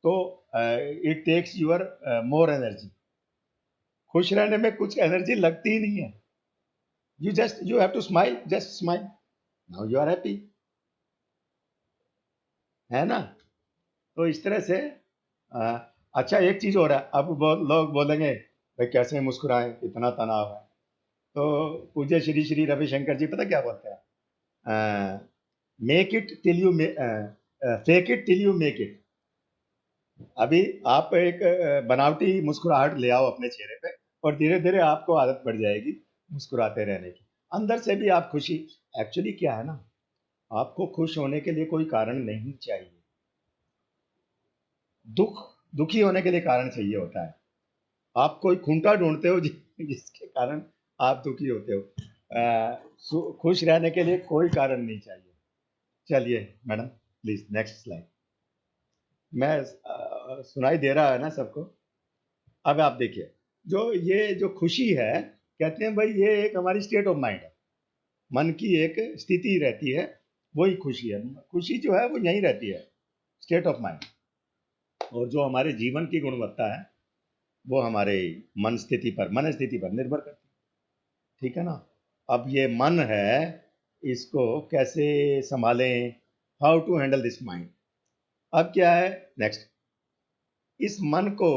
Speaker 4: तो it takes your more energy. खुश रहने में कुछ एनर्जी लगती ही नहीं है। You have to smile, just smile, now you are happy, है ना? तो इस तरह से अच्छा, एक चीज हो रहा है, अब लोग बोलेंगे भाई कैसे मुस्कुराएं, इतना तनाव है। तो पूज्य श्री श्री रविशंकर जी पता क्या बोलते हैं? Make it till you fake it till you make it. अभी आप एक बनावटी मुस्कुराहट ले आओ अपने चेहरे पे, और धीरे धीरे आपको आदत पड़ जाएगी मुस्कुराते रहने की। अंदर से भी आप खुशी, एक्चुअली क्या है ना, आपको खुश होने के लिए कोई कारण नहीं चाहिए, दुखी होने के लिए कारण चाहिए होता है। आप कोई खूंटा ढूंढते हो जिसके कारण आप दुखी होते हो। खुश रहने के लिए कोई कारण नहीं चाहिए। चलिए मैडम, प्लीज नेक्स्ट स्लाइड। मैं सुनाई दे रहा है ना सबको? अब आप देखिए, ये जो खुशी है, कहते हैं भाई ये एक हमारी स्टेट ऑफ माइंड है, मन की एक स्थिति रहती है, वही खुशी है। खुशी जो है वो यहीं रहती है, स्टेट ऑफ माइंड। और जो हमारे जीवन की गुणवत्ता है वो हमारे मन स्थिति पर निर्भर करती है। ठीक है ना? अब ये मन है, इसको कैसे संभालें, how to handle this mind. अब क्या है नेक्स्ट, इस मन को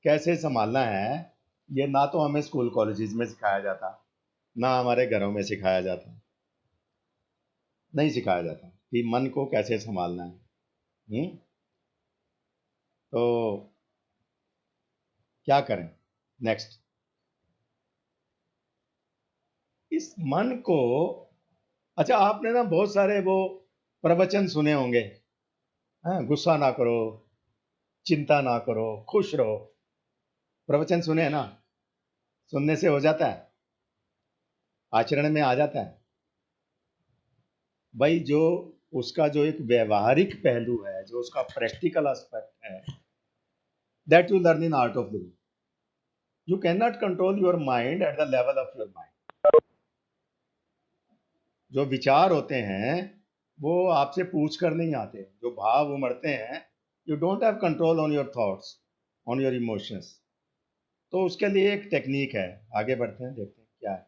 Speaker 4: कैसे संभालना है, ये ना तो हमें स्कूल कॉलेजेस में सिखाया जाता, ना हमारे घरों में सिखाया जाता, नहीं सिखाया जाता कि मन को कैसे संभालना है। तो क्या करें नेक्स्ट? इस मन को, अच्छा आपने ना बहुत सारे वो प्रवचन सुने होंगे, हाँ, गुस्सा ना करो, चिंता ना करो, खुश रहो, प्रवचन सुने हैं ना? सुनने से हो जाता है, आचरण में आ जाता है भाई। जो उसका जो एक व्यवहारिक पहलू है, जो उसका प्रैक्टिकल एस्पेक्ट है, that you learn in art of living. You can not control your mind at the level of your mind. जो विचार होते हैं वो आपसे पूछ कर नहीं आते, जो भाव उमड़ते हैं, you don't have control on your thoughts, on your emotions. तो उसके लिए एक टेक्निक है, आगे बढ़ते हैं, देखते हैं क्या है।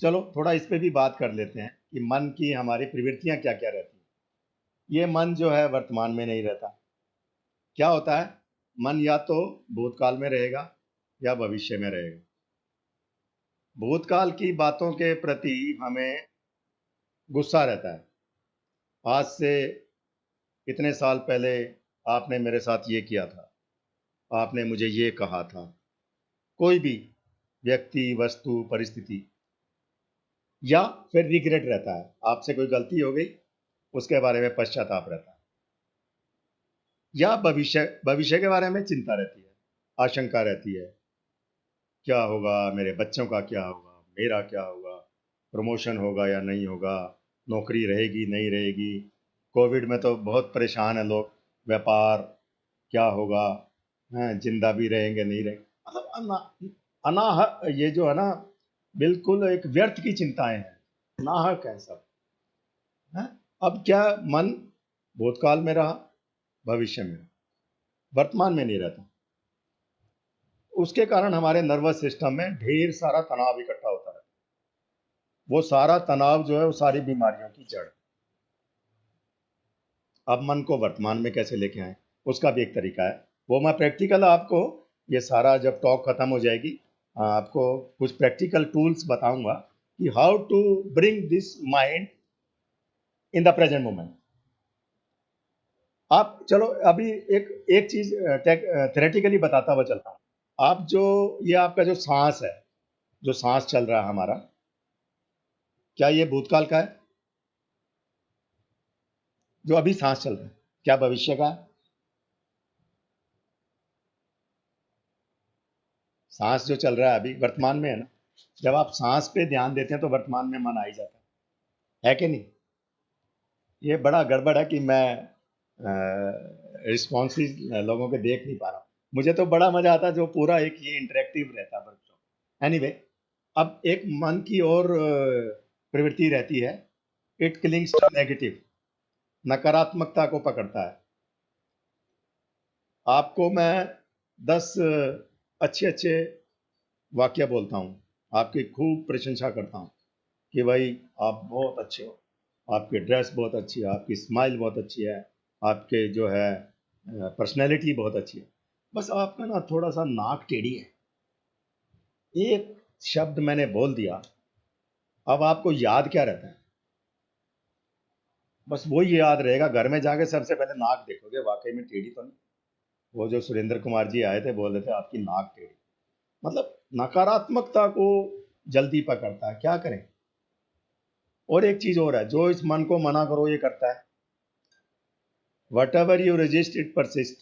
Speaker 4: चलो थोड़ा इस पे भी बात कर लेते हैं कि मन की हमारी प्रवृत्तियां क्या क्या रहती हैं। ये मन जो है वर्तमान में नहीं रहता। क्या होता है, मन या तो भूतकाल में रहेगा या भविष्य में रहेगा। भूतकाल की बातों के प्रति हमें गुस्सा रहता है, आज से इतने साल पहले आपने मेरे साथ ये किया था, आपने मुझे ये कहा था। कोई भी व्यक्ति, वस्तु, परिस्थिति, या फिर रिग्रेट रहता है, आपसे कोई गलती हो गई, उसके बारे में पश्चाताप रहता है। या भविष्य के बारे में चिंता रहती है, आशंका रहती है, क्या होगा, मेरे बच्चों का क्या होगा, मेरा क्या होगा, प्रमोशन होगा या नहीं होगा, नौकरी रहेगी नहीं रहेगी। कोविड में तो बहुत परेशान है लोग, व्यापार क्या होगा, हैं, जिंदा भी रहेंगे नहीं रहेंगे, मतलब ये जो है ना, बिल्कुल एक व्यर्थ की चिंताएं हैं, नाहक है सब, हैं? अब क्या, मन भूतकाल में रहा, भविष्य में रहा, वर्तमान में नहीं रहता। उसके कारण हमारे नर्वस सिस्टम में ढेर सारा तनाव इकट्ठा होता है। वो सारा तनाव जो है वो सारी बीमारियों की जड़। अब मन को वर्तमान में कैसे लेके आए, उसका भी एक तरीका है, वो मैं प्रैक्टिकल आपको, ये सारा जब टॉक खत्म हो जाएगी, आपको कुछ प्रैक्टिकल टूल्स बताऊंगा कि how to bring this mind in the present moment. आप चलो अभी एक चीज थ्योरेटिकली बताता हुआ चलता हूँ। आप जो, ये आपका जो सांस है, जो सांस चल रहा है हमारा, क्या ये भूतकाल का है? जो अभी सांस चल रहा है, क्या भविष्य का है? सांस जो चल रहा है अभी वर्तमान में है ना, जब आप सांस पे ध्यान देते हैं तो वर्तमान में मन आ ही जाता है कि नहीं? ये बड़ा गड़बड़ है कि मैं रिस्पॉन्सेज लोगों के देख नहीं पा रहा हूँ। मुझे तो बड़ा मजा आता जो पूरा एक ये इंटरेक्टिव रहता वर्कशॉप। एनीवे, अब एक मन की और प्रवृत्ति रहती है, इट क्लिंग्स टू नेगेटिव, नकारात्मकता को पकड़ता है। आपको मैं 10 अच्छे अच्छे वाक्य बोलता हूँ, आपकी खूब प्रशंसा करता हूँ कि भाई आप बहुत अच्छे हो, आपकी ड्रेस बहुत अच्छी है, आपकी स्माइल बहुत अच्छी है, आपके जो है पर्सनैलिटी बहुत अच्छी है, बस आपका ना थोड़ा सा नाक टेढ़ी है। एक शब्द मैंने बोल दिया, अब आपको याद क्या रहता है? बस वही याद रहेगा। घर में जाके सबसे पहले नाक देखोगे, वाकई में टेढ़ी तो नहीं। वो जो सुरेंद्र कुमार जी आए थे बोल रहे थे आपकी नाक टेढ़ी, मतलब नकारात्मकता को जल्दी पकड़ता है। क्या करें? और एक चीज और है, जो इस मन को मना करो ये करता है। Whatever you resist it persist।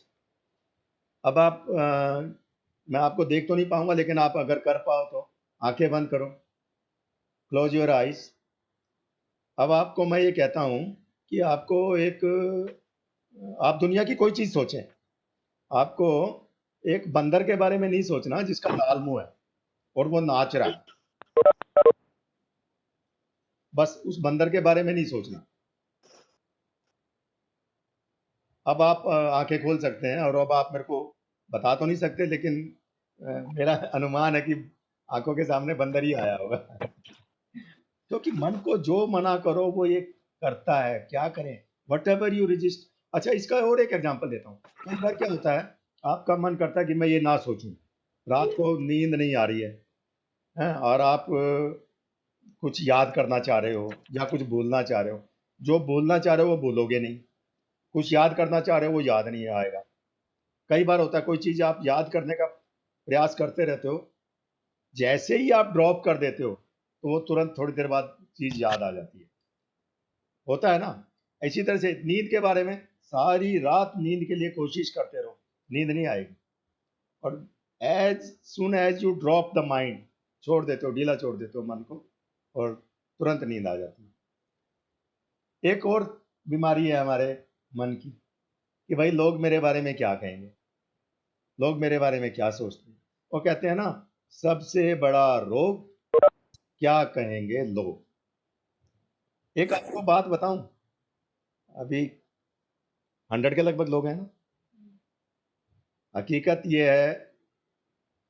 Speaker 4: अब आप मैं आपको देख तो नहीं पाऊंगा, लेकिन आप अगर कर पाओ तो आंखें बंद करो, क्लोज योर आइज। अब आपको मैं ये कहता हूं कि आपको एक आप दुनिया की कोई चीज सोचें, आपको एक बंदर के बारे में नहीं सोचना जिसका लाल मुंह है और वो नाच रहा है, बस उस बंदर के बारे में नहीं सोचना। अब आप आंखें खोल सकते हैं और अब आप मेरे को बता तो नहीं सकते, लेकिन मेरा अनुमान है कि आंखों के सामने बंदर ही आया होगा। क्योंकि मन को जो मना करो वो ये करता है। क्या करें? What ever you resist. अच्छा, इसका और एक एग्जांपल देता हूँ। कई बार क्या होता है, आपका मन करता है कि मैं ये ना सोचूं, रात को नींद नहीं आ रही है, हैं? और आप कुछ याद करना चाह रहे हो या कुछ बोलना चाह रहे हो। जो बोलना चाह रहे हो वो बोलोगे नहीं, कुछ याद करना चाह रहे हो वो याद नहीं आएगा। कई बार होता है कोई चीज आप याद करने का प्रयास करते रहते हो, जैसे ही आप ड्रॉप कर देते हो तो वो तुरंत थोड़ी देर बाद चीज याद आ जाती है। होता है ना? इसी तरह से नींद के बारे में, सारी रात नींद के लिए कोशिश करते रहो, नींद नहीं आएगी। और as soon as you drop the mind, छोड़ देते हो, ढीला छोड़ देते हो मन को, और तुरंत नींद आ जाती है। एक और बीमारी है हमारे मन की कि भाई लोग मेरे बारे में क्या कहेंगे, लोग मेरे बारे में क्या सोचते हैं। वो कहते हैं ना, सबसे बड़ा रोग क्या कहेंगे लोग। एक आपको बात बताऊं, अभी 100 के लगभग लोग हैं ना। हकीकत ये है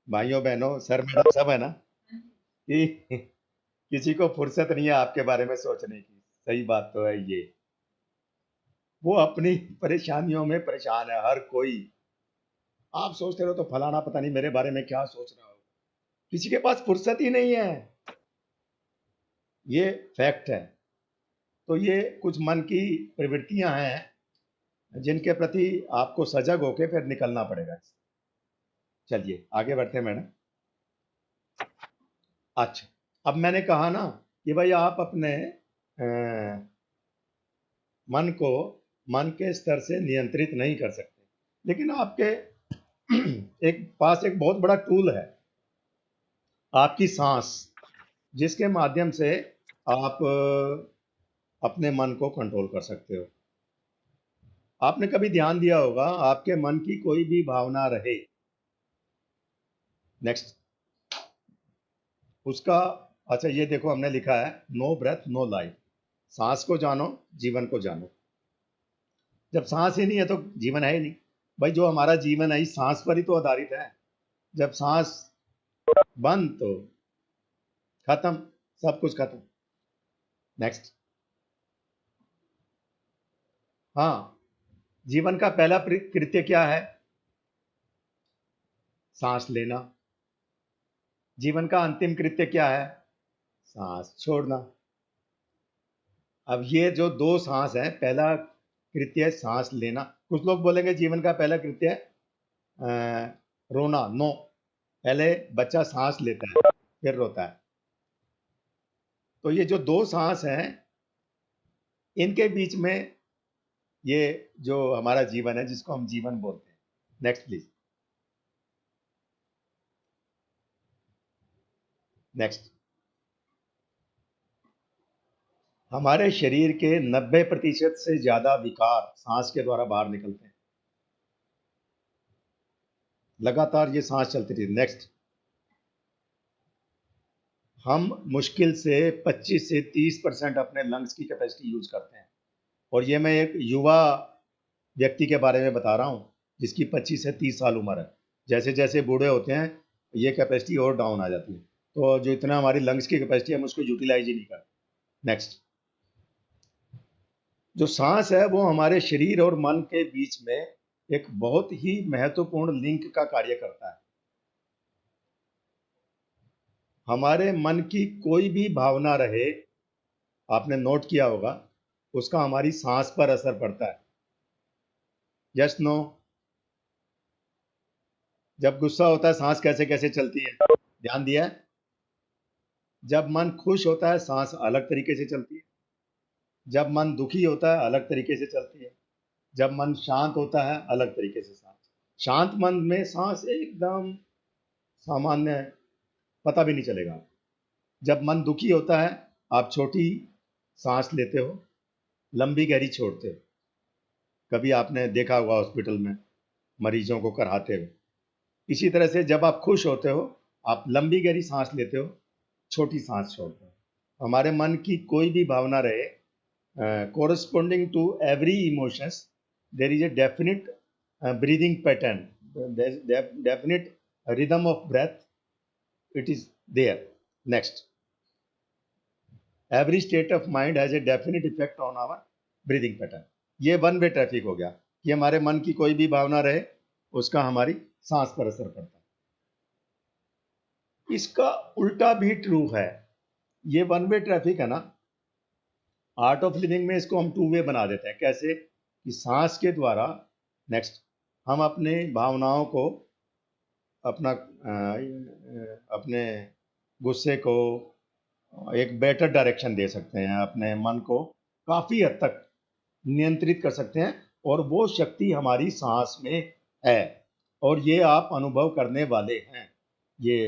Speaker 4: भाइयों बहनों, सर मैडम सब है ना, कि किसी को फुर्सत नहीं है आपके बारे में सोचने की। सही बात तो है ये। वो अपनी परेशानियों में परेशान है हर कोई। आप सोचते रहो तो फलाना पता नहीं मेरे बारे में क्या सोच रहा हो, किसी के पास फुर्सत ही नहीं है। ये फैक्ट है। तो ये कुछ मन की प्रवृत्तियां हैं जिनके प्रति आपको सजग होकर फिर निकलना पड़ेगा। चलिए आगे बढ़ते हैं मैडम। अच्छा, अब मैंने कहा ना कि भाई आप अपने मन को मन के स्तर से नियंत्रित नहीं कर सकते, लेकिन आपके एक पास एक बहुत बड़ा टूल है, आपकी सांस, जिसके माध्यम से आप अपने मन को कंट्रोल कर सकते हो। आपने कभी ध्यान दिया होगा, आपके मन की कोई भी भावना रहे, नेक्स्ट उसका, अच्छा ये देखो हमने लिखा है नो ब्रेथ नो लाइफ, सांस को जानो जीवन को जानो। जब सांस ही नहीं है तो जीवन है ही नहीं। भाई जो हमारा जीवन है इस सांस पर ही तो आधारित है। जब सांस बंद तो खत्म, सब कुछ खत्म। नेक्स्ट, हाँ, जीवन का पहला कृत्य क्या है? सांस लेना। जीवन का अंतिम कृत्य क्या है? सांस छोड़ना। अब ये जो दो सांस है, पहला कृत्य है सांस लेना। कुछ लोग बोलेंगे जीवन का पहला कृत्य है रोना। नो, पहले बच्चा सांस लेता है फिर रोता है। तो ये जो दो सांस हैं, इनके बीच में ये जो हमारा जीवन है जिसको हम जीवन बोलते हैं। Next please. नेक्स्ट, हमारे शरीर के 90% से ज्यादा विकार सांस के द्वारा बाहर निकलते हैं। लगातार ये सांस चलती रही। नेक्स्ट, हम मुश्किल से 25 से 30% अपने लंग्स की कैपेसिटी यूज करते हैं। और ये मैं एक युवा व्यक्ति के बारे में बता रहा हूँ जिसकी 25 से 30 साल उम्र है। जैसे जैसे बूढ़े होते हैं ये कैपेसिटी और डाउन आ जाती है। तो जो इतना हमारी लंग्स की कैपेसिटी है हम उसको यूटिलाइज ही नहीं करते। नेक्स्ट, जो सांस है वो हमारे शरीर और मन के बीच में एक बहुत ही महत्वपूर्ण लिंक का कार्य करता है। हमारे मन की कोई भी भावना रहे, आपने नोट किया होगा, उसका हमारी सांस पर असर पड़ता है। Yes no? जब गुस्सा होता है सांस कैसे कैसे चलती है, ध्यान दिया है? जब मन खुश होता है सांस अलग तरीके से चलती है। जब मन दुखी होता है अलग तरीके से चलती है। जब मन शांत होता है अलग तरीके से सांस। शांत मन में सांस एकदम सामान्य है, पता भी नहीं चलेगा। जब मन दुखी होता है आप छोटी सांस लेते हो, लंबी गहरी छोड़ते हो। कभी आपने देखा होगा हॉस्पिटल में मरीजों को कराते हुए। इसी तरह से जब आप खुश होते हो आप लंबी गहरी सांस लेते हो, छोटी सांस छोड़ते हो। हमारे मन की कोई भी भावना रहे, corresponding to every emotions there is a definite breathing pattern, there's definite rhythm of breath, it is there. Next, every state of mind has a definite effect on our breathing pattern. ये वन वे ट्रैफिक हो गया कि हमारे मन की कोई भी भावना रहे उसका हमारी सांस पर असर पड़ता है। इसका उल्टा भी ट्रू है। ये वन वे ट्रैफिक है ना, आर्ट ऑफ लिविंग में इसको हम टू वे बना देते हैं। कैसे? कि सांस के द्वारा नेक्स्ट हम अपने भावनाओं को, अपने गुस्से को एक बेटर डायरेक्शन दे सकते हैं, अपने मन को काफ़ी हद तक नियंत्रित कर सकते हैं। और वो शक्ति हमारी सांस में है और ये आप अनुभव करने वाले हैं। ये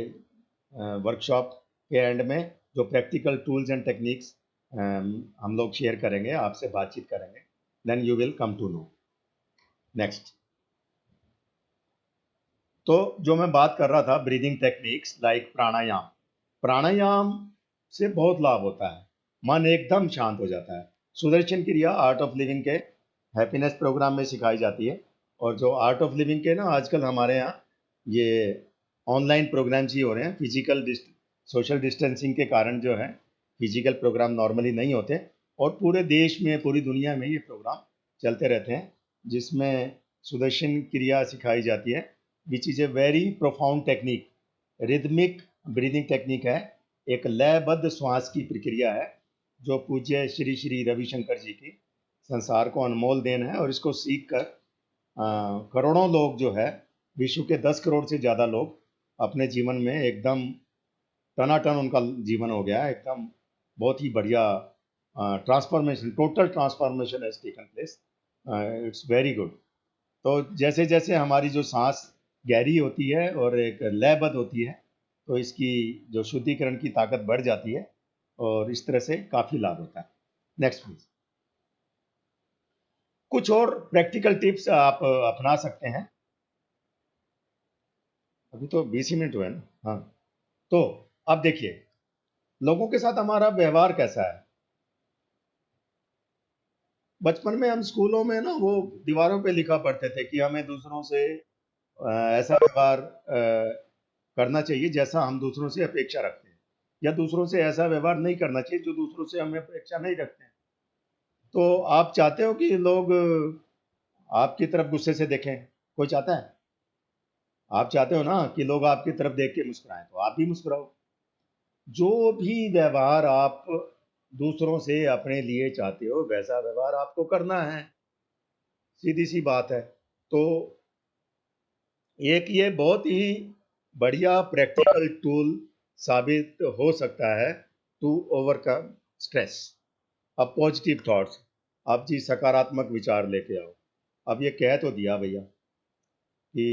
Speaker 4: वर्कशॉप के एंड में जो प्रैक्टिकल टूल्स एंड टेक्निक्स हम लोग शेयर करेंगे, आपसे बातचीत करेंगे, then you will come to know. Next, तो जो मैं बात कर रहा था breathing techniques like pranayama, pranayama से बहुत लाभ होता है, मन एकदम शांत हो जाता है। सुदर्शन क्रिया आर्ट ऑफ लिविंग के हैप्पीनेस प्रोग्राम में सिखाई जाती है। और जो आर्ट ऑफ लिविंग के ना आजकल हमारे यहाँ ये ऑनलाइन प्रोग्राम्स ही हो रहे हैं। फिजिकल सोशल डिस्टेंसिंग के कारण जो है फिजिकल प्रोग्राम नॉर्मली नहीं होते और पूरे देश में पूरी दुनिया में ये प्रोग्राम चलते रहते हैं जिसमें सुदर्शन क्रिया सिखाई जाती है, which is a very profound technique. Rhythmic breathing technique है, एक लयबद्ध श्वास की प्रक्रिया है जो पूज्य श्री श्री रविशंकर जी की संसार को अनमोल देन है। और इसको सीख कर करोड़ों लोग जो है, विश्व के 10 करोड़ से ज़्यादा लोग अपने जीवन में एकदम टनाटन उनका जीवन हो गया है, एकदम बहुत ही बढ़िया transformation, total transformation has taken place. It's very good. तो जैसे जैसे हमारी जो सांस गहरी होती है और एक लयबद्ध होती है तो इसकी जो शुद्धिकरण की ताकत बढ़ जाती है और इस तरह से काफ़ी लाभ होता है। Next please. कुछ और प्रैक्टिकल टिप्स आप अपना सकते हैं। अभी तो 20 ही मिनट हुए ना। हाँ, तो अब देखिए लोगों के साथ हमारा व्यवहार कैसा है। बचपन में हम स्कूलों में ना वो दीवारों पे लिखा पढ़ते थे कि हमें दूसरों से ऐसा व्यवहार करना चाहिए जैसा हम दूसरों से अपेक्षा रखते हैं, या दूसरों से ऐसा व्यवहार नहीं करना चाहिए जो दूसरों से हमें अपेक्षा नहीं रखते हैं। तो आप चाहते हो कि लोग आपकी तरफ गुस्से से देखें? कोई चाहता है? आप चाहते हो ना कि लोग आपकी तरफ देख के मुस्कुराएं, तो आप भी मुस्कुराओ। जो भी व्यवहार आप दूसरों से अपने लिए चाहते हो वैसा व्यवहार आपको करना है, सीधी सी बात है। तो एक ये बहुत ही बढ़िया प्रैक्टिकल टूल साबित हो सकता है टू ओवरकम स्ट्रेस। अब पॉजिटिव थॉट्स, अब जी सकारात्मक विचार लेके आओ। अब ये कह तो दिया भैया कि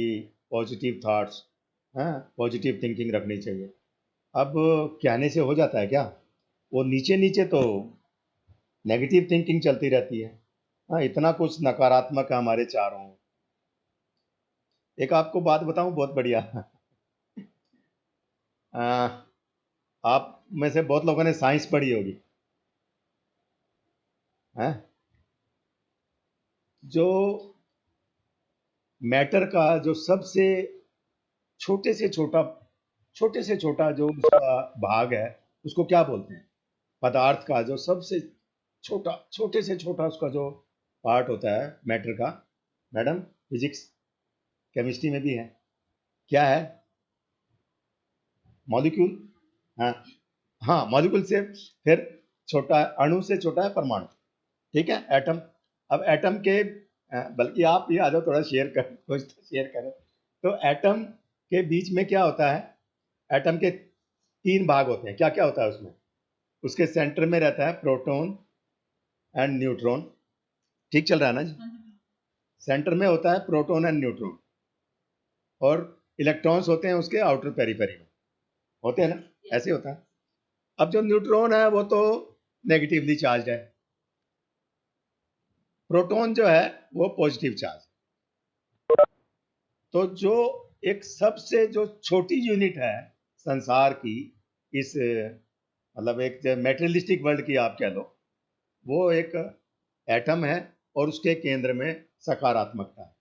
Speaker 4: पॉजिटिव थॉट्स हैं, पॉजिटिव थिंकिंग रखनी चाहिए, अब कहने से हो जाता है क्या? वो नीचे नीचे तो नेगेटिव थिंकिंग चलती रहती है। हाँ, इतना कुछ नकारात्मक है हमारे चारों। एक आपको बात बताऊं बहुत बढ़िया। आ, आप में से बहुत लोगों ने साइंस पढ़ी होगी, हैं? जो मैटर का जो सबसे छोटे से छोटा जो उसका भाग है, उसको क्या बोलते हैं? पदार्थ का जो सबसे छोटे से छोटा उसका जो पार्ट होता है मैटर का, मैडम फिजिक्स केमिस्ट्री में भी है, क्या है? मॉलिक्यूल। हाँ, हाँ, मॉलिक्यूल से फिर छोटा है, अणु से छोटा है परमाणु। ठीक है, एटम। अब एटम के बल्कि आप ये आ जाओ, थोड़ा शेयर कर, कुछ तो शेयर करो। तो एटम के बीच में क्या होता है? एटम के 3 भाग होते हैं। क्या क्या होता है उसमें? उसके सेंटर में रहता है प्रोटॉन एंड न्यूट्रॉन। ठीक चल रहा है ना जी? सेंटर में होता है प्रोटॉन एंड न्यूट्रॉन, और इलेक्ट्रॉन्स होते हैं उसके आउटर पेरिफेरी में, होते हैं ना? ऐसे होता है। अब जो न्यूट्रॉन है वो तो नेगेटिवली चार्ज है, प्रोटॉन जो है वो पॉजिटिव चार्ज। तो जो एक सबसे जो छोटी यूनिट है संसार की, इस मतलब एक मेटेरियलिस्टिक वर्ल्ड की आप कह लो, वो एक एटम है, और उसके केंद्र में सकारात्मकता है।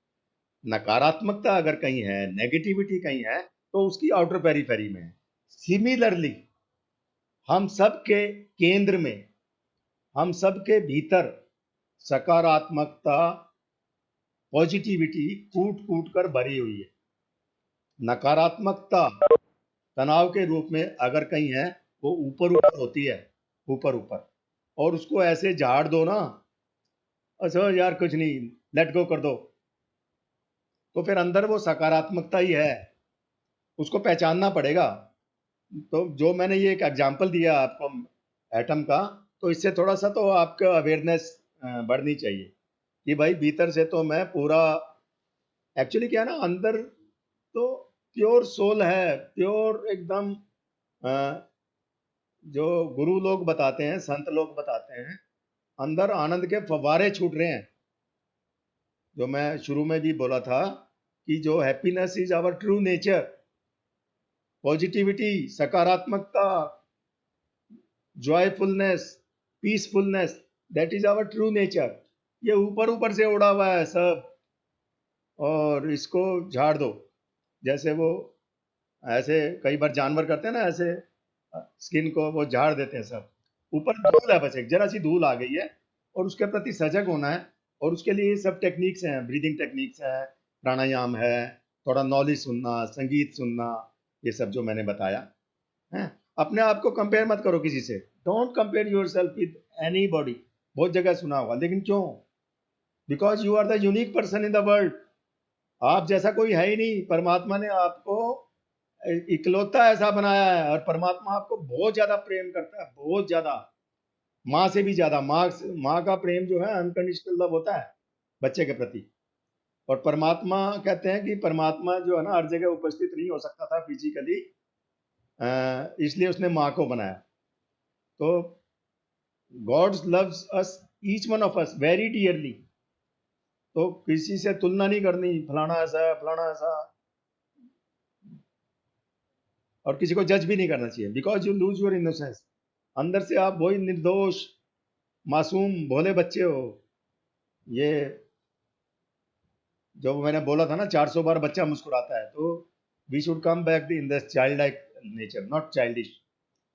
Speaker 4: नकारात्मकता अगर कहीं है, नेगेटिविटी कहीं है, तो उसकी आउटर पेरिफेरी में है। सिमिलरली हम सब के केंद्र में, हम सब के भीतर सकारात्मकता, पॉजिटिविटी कूट कूट कर भरी हुई है। नकारात्मकता तनाव के रूप में अगर कहीं है, वो ऊपर ऊपर होती है, ऊपर ऊपर, और उसको ऐसे झाड़ दो ना, अच्छा यार कुछ नहीं, लेट गो कर दो, तो फिर अंदर वो सकारात्मकता ही है, उसको पहचानना पड़ेगा। तो जो मैंने ये एक एग्जांपल दिया आपको एटम का, तो इससे थोड़ा सा तो आपका अवेयरनेस बढ़नी चाहिए कि भाई भीतर से तो मैं पूरा, एक्चुअली क्या है ना, अंदर तो प्योर सोल है, प्योर एकदम। अ, जो गुरु लोग बताते हैं, संत लोग बताते हैं, अंदर आनंद के फव्वारे छूट रहे हैं। जो मैं शुरू में भी बोला था कि जो happiness is our true nature, positivity, सकारात्मकता, joyfulness, peacefulness, that is our true nature. ये ऊपर ऊपर से उड़ा हुआ है सब, और इसको झाड़ दो। जैसे वो ऐसे कई बार जानवर करते हैं ना, ऐसे स्किन को वो झाड़ देते हैं सब। ऊपर धूल है, बस एक जरा सी धूल आ गई है, और उसके प्रति सजग होना है। और उसके लिए ये सब टेक्निक्स हैं, ब्रीदिंग टेक्निक्स है, प्राणायाम है, थोड़ा नॉलेज सुनना, संगीत सुनना, ये सब जो मैंने बताया है। अपने आप को कंपेयर मत करो किसी से, don't compare yourself with anybody. बहुत जगह सुना होगा, लेकिन क्यों? Because you are the unique person in the world. आप जैसा कोई है ही नहीं। परमात्मा ने आपको इकलौता ऐसा बनाया है, और परमात्मा आपको बहुत ज्यादा प्रेम करता है, बहुत ज्यादा, माँ से भी ज्यादा। माँ का प्रेम जो है अनकंडीशनल लव होता है बच्चे के प्रति। और परमात्मा कहते हैं कि परमात्मा जो है ना, हर जगह उपस्थित नहीं हो सकता था फिजिकली, इसलिए उसने माँ को बनाया। तो God loves us, each one of us very dearly. तो किसी से तुलना नहीं करनी, फलाना ऐसा है, फलाना ऐसा, और किसी को जज भी नहीं करना चाहिए, because you lose your innocence. अंदर से आप वही निर्दोष, मासूम, भोले बच्चे हो। ये जो मैंने बोला था ना, 400 बार बच्चा मुस्कुराता है, तो we should come back in the child like nature, not childish.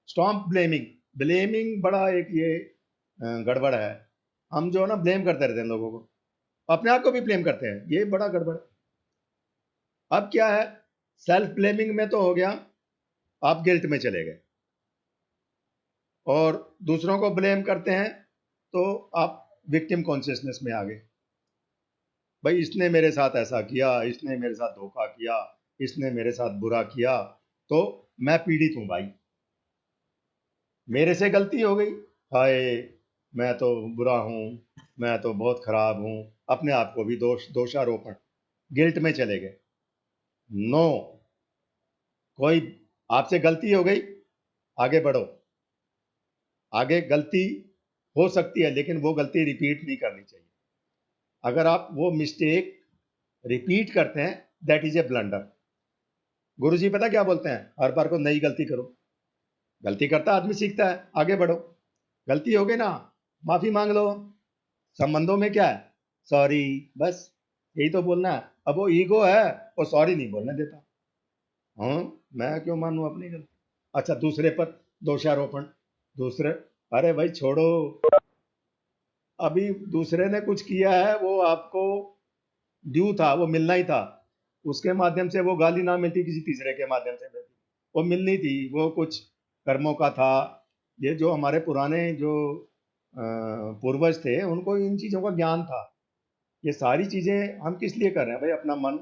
Speaker 4: Stop blaming. Blaming बड़ा एक ये गड़बड़ है। हम जो है ना ब्लेम करते रहते हैं लोगों को, अपने आप को भी ब्लेम करते हैं, ये बड़ा गड़बड़। अब क्या है, सेल्फ ब्लेमिंग में तो हो गया, आप गिल्ट में चले गए, और दूसरों को ब्लेम करते हैं तो आप विक्टिम कॉन्शियसनेस में आ गए। भाई इसने मेरे साथ ऐसा किया, इसने मेरे साथ धोखा किया, इसने मेरे साथ बुरा किया, तो मैं पीड़ित हूं भाई, मेरे से गलती हो गई, हाय मैं तो बुरा हूं, मैं तो बहुत खराब हूं। अपने आप को भी दोषारोपण, गिल्ट में चले गए। नो, कोई आपसे गलती हो गई, आगे बढ़ो। आगे गलती हो सकती है लेकिन वो गलती रिपीट नहीं करनी चाहिए। अगर आप वो मिस्टेक रिपीट करते हैं दैट इज ए ब्लंडर। गुरुजी पता क्या बोलते हैं, हर बार को नई गलती करो। गलती करता आदमी सीखता है, आगे बढ़ो। गलती हो गई ना, माफी मांग लो। संबंधों में क्या है, सॉरी, बस यही तो बोलना है। अब वो ईगो है, वो सॉरी नहीं बोलने देता। हाँ, मैं क्यों मानूं अपनी गलती। अच्छा, दूसरे पर दोषारोपण। दूसरे, अरे भाई छोड़ो, अभी दूसरे ने कुछ किया है, वो आपको ड्यू था, वो मिलना ही था। उसके माध्यम से वो गाली ना मिलती, किसी तीसरे के माध्यम से मिलती, वो मिलनी थी, वो कुछ कर्मों का था। ये जो हमारे पुराने जो पूर्वज थे, उनको इन चीज़ों का ज्ञान था। ये सारी चीज़ें हम किस लिए कर रहे हैं भाई, अपना मन,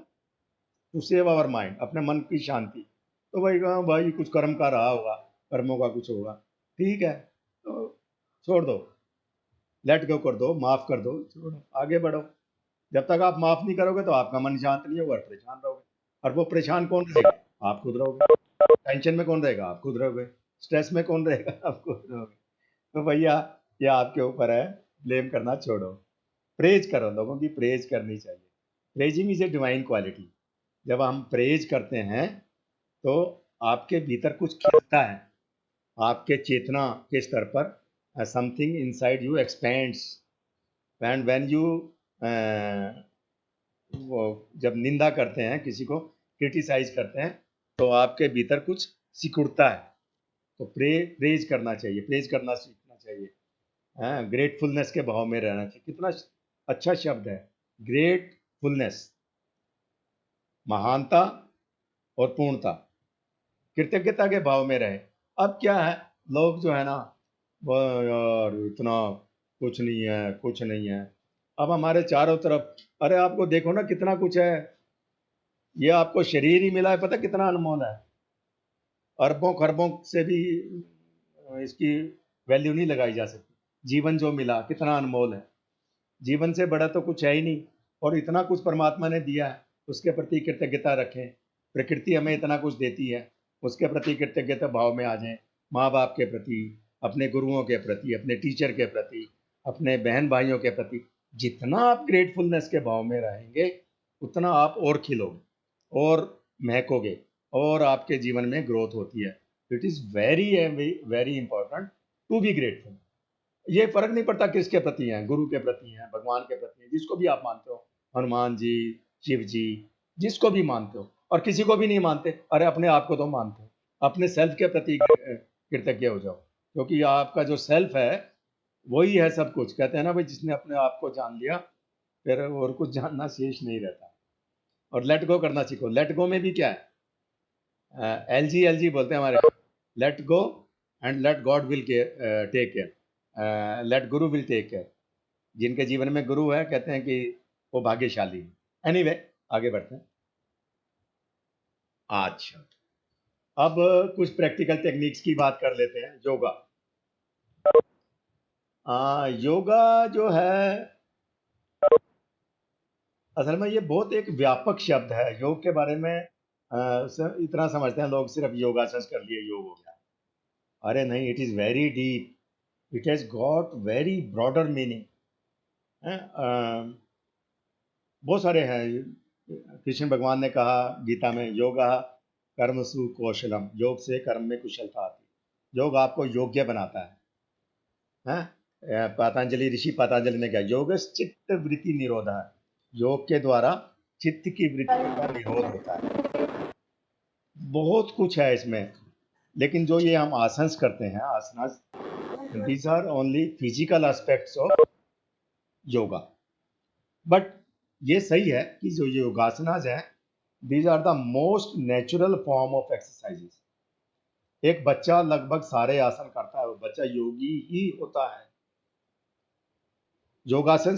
Speaker 4: टू सेव आवर माइंड, अपने मन की शांति। तो भाई हाँ भाई, कुछ कर्म का रहा होगा, कर्मों का कुछ होगा, ठीक है, तो छोड़ दो, लेट गो कर दो, माफ कर दो, छोड़ो, आगे बढ़ो। जब तक आप माफ नहीं करोगे तो आपका मन शांत नहीं होगा, परेशान रहोगे। और वो परेशान कौन रहेगा, आप खुद रहोगे। टेंशन में कौन रहेगा, आप खुद रहोगे। स्ट्रेस में कौन रहेगा, आप खुद रहोगे। तो भैया, ये आपके ऊपर है, ब्लेम करना छोड़ो। प्रेज करो, लोगों की प्रेज करनी चाहिए। Praising is a divine quality. जब हम प्रेज करते हैं तो आपके भीतर कुछ खिलता है, आपके चेतना के स्तर पर something inside you expends. And when you वो जब निंदा करते हैं, किसी को क्रिटिसाइज करते हैं, तो आपके भीतर कुछ सिकुड़ता है। तो प्रेज करना चाहिए, प्रेज करना सीखना चाहिए। हाँ, ग्रेटफुलनेस के भाव में रहना चाहिए। कितना अच्छा शब्द है, ग्रेटफुलनेस, महानता और पूर्णता, कृतज्ञता के भाव में रहे। अब क्या है, लोग जो है ना, वो यार इतना कुछ नहीं है, कुछ नहीं है। अब हमारे चारों तरफ, अरे आपको देखो ना कितना कुछ है। ये आपको शरीर ही मिला है, पता कितना अनमोल है। अरबों खरबों से भी इसकी वैल्यू नहीं लगाई जा सकती। जीवन जो मिला कितना अनमोल है। जीवन से बड़ा तो कुछ है ही नहीं। और इतना कुछ परमात्मा ने दिया है, उसके प्रति कृतज्ञता रखें। प्रकृति हमें इतना कुछ देती है, उसके प्रति कृतज्ञता भाव में आ जाएं। माँ बाप के प्रति, अपने गुरुओं के प्रति, अपने टीचर के प्रति, अपने बहन भाइयों के प्रति, जितना आप ग्रेटफुलनेस के भाव में रहेंगे उतना आप और खिलोगे और महकोगे और आपके जीवन में ग्रोथ होती है। It is very very important to be grateful. ये फर्क नहीं पड़ता किसके प्रति हैं, गुरु के प्रति हैं, भगवान के प्रति हैं, जिसको भी आप मानते हो, हनुमान जी, शिव जी, जिसको भी मानते हो। और किसी को भी नहीं मानते, अरे अपने आप को तो मानते हो। अपने सेल्फ के प्रति कृतज्ञ हो जाओ, क्योंकि आपका जो सेल्फ है वही है सब कुछ। कहते हैं ना भाई, जिसने अपने आप को जान लिया फिर और कुछ जानना शेष नहीं रहता। और लेट गो करना सीखो। लेट गो में भी क्या है, एल जी बोलते हैं हमारे, let go and let God will take care, let guru will take care. जिनके जीवन में गुरु है, कहते हैं कि वो भाग्यशाली है। एनीवे, आगे बढ़ते हैं। अच्छा, अब कुछ प्रैक्टिकल टेक्निक्स की बात कर लेते हैं। योगा। योगा जो है, असल में ये बहुत एक व्यापक शब्द है। योग के बारे में इतना समझते हैं लोग, सिर्फ योगासन कर लिए योग हो गया। अरे नहीं, it is very deep, it has got very broader meaning. बहुत सारे हैं। कृष्ण भगवान ने कहा गीता में, योगा कर्मसु कौशलम, योग से कर्म में कुशलता आती है। योग आपको योग्य बनाता है। पतंजलि ऋषि पतंजलि ने क्या, योग चित्त वृत्ति निरोध है। योग के द्वारा चित्त की वृत्ति का निरोध होता है। बहुत कुछ है इसमें, लेकिन जो ये हम आसन्स करते हैं, asanas, these are only physical aspects of yoga. But ये सही है कि जो योगासनास हैं, these are the most natural form of exercises. एक बच्चा लगभग सारे आसन करता है, वो बच्चा योगी ही होता है। योगासन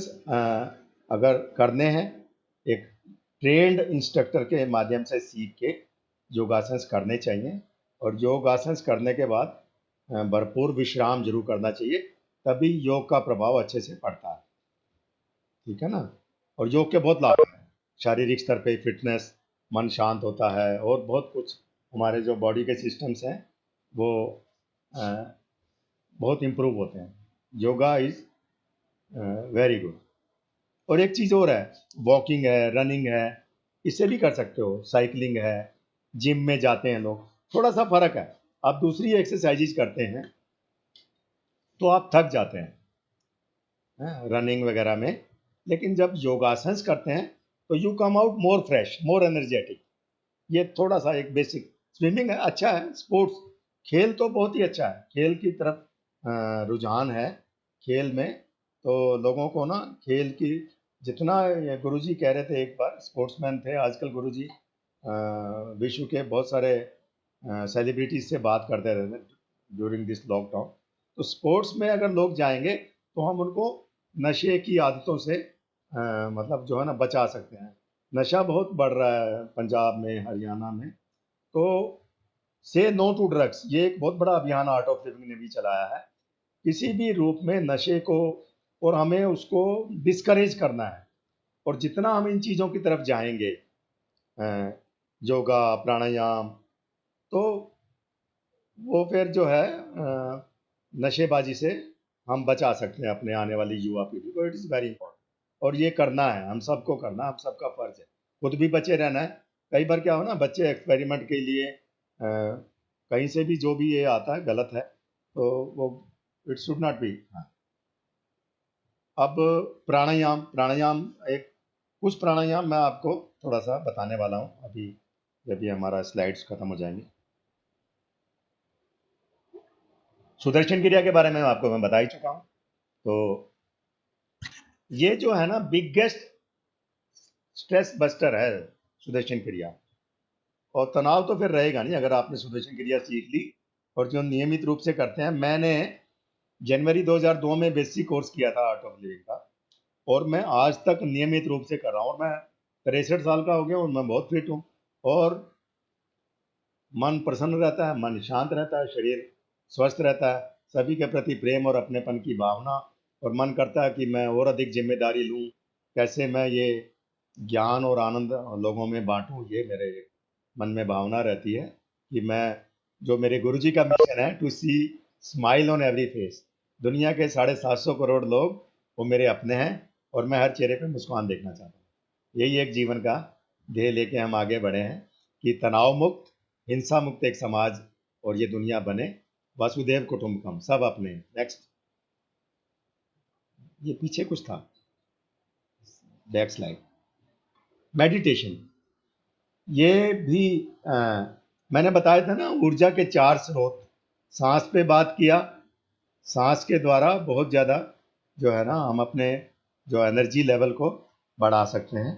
Speaker 4: अगर करने हैं, एक ट्रेंड इंस्ट्रक्टर के माध्यम से सीख के योगासन करने चाहिए। और योगासन करने के बाद भरपूर विश्राम जरूर करना चाहिए, तभी योग का प्रभाव अच्छे से पड़ता है। ठीक है ना। और योग के बहुत लाभ हैं। शारीरिक स्तर पे फिटनेस, मन शांत होता है, और बहुत कुछ हमारे जो बॉडी के सिस्टम्स हैं वो बहुत इम्प्रूव होते हैं। Yoga is very good. और एक चीज़ और है, वॉकिंग है, रनिंग है, इससे भी कर सकते हो, साइकिलिंग है, जिम में जाते हैं लोग, थोड़ा सा फर्क है। आप दूसरी एक्सरसाइजेज करते हैं तो आप थक जाते हैं रनिंग वगैरह में, लेकिन जब योगासन करते हैं तो you come out more fresh, more energetic. ये थोड़ा सा एक बेसिक। स्विमिंग है, अच्छा है, स्पोर्ट्स, खेल तो बहुत ही अच्छा है, खेल की तरफ रुझान है खेल में। तो लोगों को ना खेल की जितना, गुरुजी कह रहे थे एक बार, स्पोर्ट्समैन थे आजकल गुरुजी, विश्व के बहुत सारे सेलिब्रिटीज से बात करते रहते ड्यूरिंग दिस लॉकडाउन। तो स्पोर्ट्स में अगर लोग जाएंगे तो हम उनको नशे की आदतों से मतलब जो है ना बचा सकते हैं। नशा बहुत बढ़ रहा है पंजाब में, हरियाणा में। तो से नो टू ड्रग्स, ये एक बहुत बड़ा अभियान आर्ट ऑफ लिविंग ने भी चलाया है। किसी भी रूप में नशे को, और हमें उसको डिस्करेज करना है। और जितना हम इन चीज़ों की तरफ जाएंगे, योगा, प्राणायाम, तो वो फिर जो है नशेबाजी से हम बचा सकते हैं अपने आने वाली युवा पीढ़ी को। It is very important. और ये करना है, हम सबको करना, हम सबका फर्ज है। खुद भी बचे रहना है। कई बार क्या हो ना, बच्चे एक्सपेरिमेंट के लिए कहीं से भी जो भी ये आता है गलत है, तो वो इट शुड नॉट बी। अब प्राणायाम, एक कुछ प्राणायाम मैं आपको थोड़ा सा बताने वाला हूँ अभी, जब ये हमारा स्लाइड्स खत्म हो जाएंगे। सुदर्शन क्रिया के बारे में आपको मैं बता ही चुका हूँ। तो ये जो है ना बिगेस्ट स्ट्रेस बस्टर है सुदर्शन क्रिया। और तनाव तो फिर रहेगा नहीं अगर आपने सुदर्शन क्रिया सीख ली और जो नियमित रूप से करते हैं। मैंने जनवरी 2002 में बेसिक कोर्स किया था आर्ट ऑफ लिविंग का, और मैं आज तक नियमित रूप से कर रहा हूँ। और मैं 63 साल का हो गया और मैं बहुत फिट हूँ। और मन प्रसन्न रहता है, मन शांत रहता है, शरीर स्वस्थ रहता है, सभी के प्रति प्रेम और अपनेपन की भावना। और मन करता है कि मैं और अधिक जिम्मेदारी लूँ, कैसे मैं ये ज्ञान और आनंद लोगों में बांटूं। ये मेरे मन में भावना रहती है कि मैं, जो मेरे गुरुजी का मिशन है, to see smile on every face. दुनिया के 750 करोड़ लोग वो मेरे अपने हैं, और मैं हर चेहरे पे मुस्कान देखना चाहता हूँ। यही एक जीवन का ध्येय लेके हम आगे बढ़े हैं कि तनाव मुक्त, हिंसा मुक्त एक समाज और ये दुनिया बने। वसुदेव कुटुंबकम, सब अपने। नेक्स्ट, ये पीछे कुछ था, बैक स्लाइड। मेडिटेशन, ये भी मैंने बताया था ना, ऊर्जा के 4 स्रोत। सांस पे बात किया, सांस के द्वारा बहुत ज़्यादा जो है ना हम अपने जो एनर्जी लेवल को बढ़ा सकते हैं।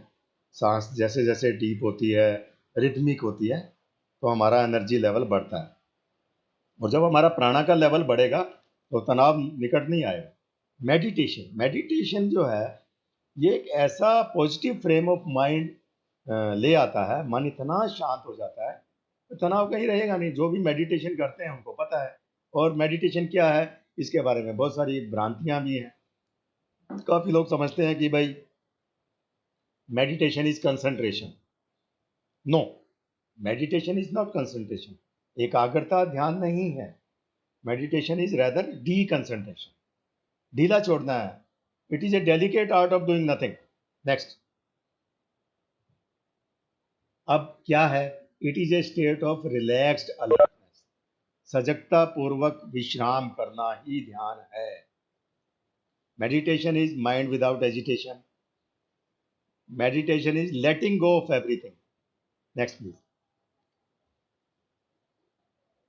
Speaker 4: सांस जैसे जैसे डीप होती है, रिदमिक होती है, तो हमारा एनर्जी लेवल बढ़ता है। और जब हमारा प्राणा का लेवल बढ़ेगा तो तनाव निकट नहीं आएगा। मेडिटेशन, जो है ये एक ऐसा पॉजिटिव फ्रेम ऑफ माइंड ले आता है। मन इतना शांत हो जाता है तो तनाव कहीं रहेगा नहीं। जो भी मेडिटेशन करते हैं उनको पता है। और मेडिटेशन क्या है, इसके बारे में बहुत सारी भ्रांतियां भी हैं। काफ़ी लोग समझते हैं कि भाई meditation is concentration. No, meditation is not concentration. एकाग्रता ध्यान नहीं है। Meditation is rather deconcentration, ढीला छोड़ना है। It is a delicate art of doing nothing. Next, अब क्या है, it is a state of relaxed alertness. सजगता पूर्वक विश्राम करना ही ध्यान है। Meditation is mind without agitation. Meditation is letting go of everything. Next please.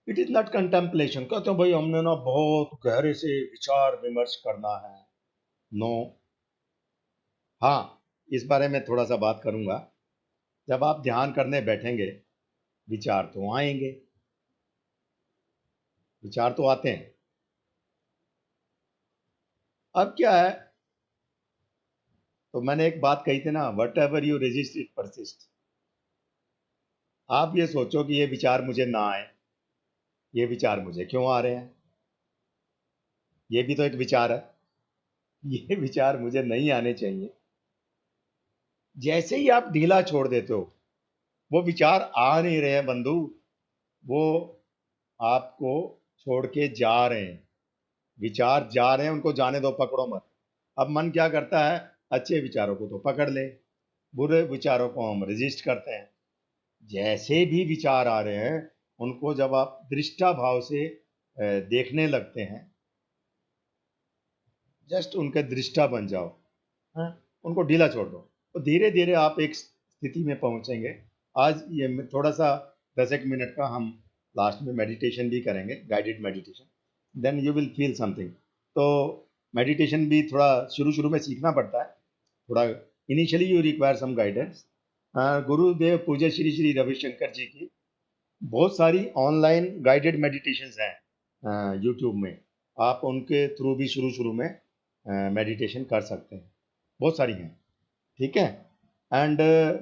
Speaker 4: It is not contemplation. कहते हो भाई हमने ना बहुत गहरे से विचार विमर्श करना है। नो। हाँ, इस बारे में थोड़ा सा बात करूंगा। जब आप ध्यान करने बैठेंगे विचार तो आएंगे, विचार तो आते हैं। अब क्या है, तो मैंने एक बात कही थी ना, what ever you resist it persist. आप ये सोचो कि ये विचार मुझे ना आए, ये विचार मुझे क्यों आ रहे हैं, ये भी तो एक विचार है। ये विचार मुझे नहीं आने चाहिए। जैसे ही आप ढीला छोड़ देते हो, वो विचार आ नहीं रहे हैं बंधु, वो आपको छोड़ के जा रहे हैं, विचार जा रहे हैं, उनको जाने दो, पकड़ो मत। अब मन क्या करता है, अच्छे विचारों को तो पकड़ ले, बुरे विचारों को हम रजिस्ट करते हैं। जैसे भी विचार आ रहे हैं उनको जब आप दृष्टा भाव से देखने लगते हैं, जस्ट उनके दृष्टा बन जाओ, हाँ? उनको ढीला छोड़ दो, तो धीरे धीरे आप एक स्थिति में पहुंचेंगे। आज ये थोड़ा सा 10 मिनट का हम लास्ट में मेडिटेशन भी करेंगे, guided meditation, then you will feel something. तो मेडिटेशन भी थोड़ा शुरू शुरू में सीखना पड़ता है, थोड़ा initially you require some guidance. Gurudev पूज्य श्री श्री रविशंकर जी की बहुत सारी ऑनलाइन गाइडेड मेडिटेशंस हैं यूट्यूब में, आप उनके थ्रू भी शुरू शुरू में मेडिटेशन कर सकते हैं, बहुत सारी हैं, ठीक है। एंड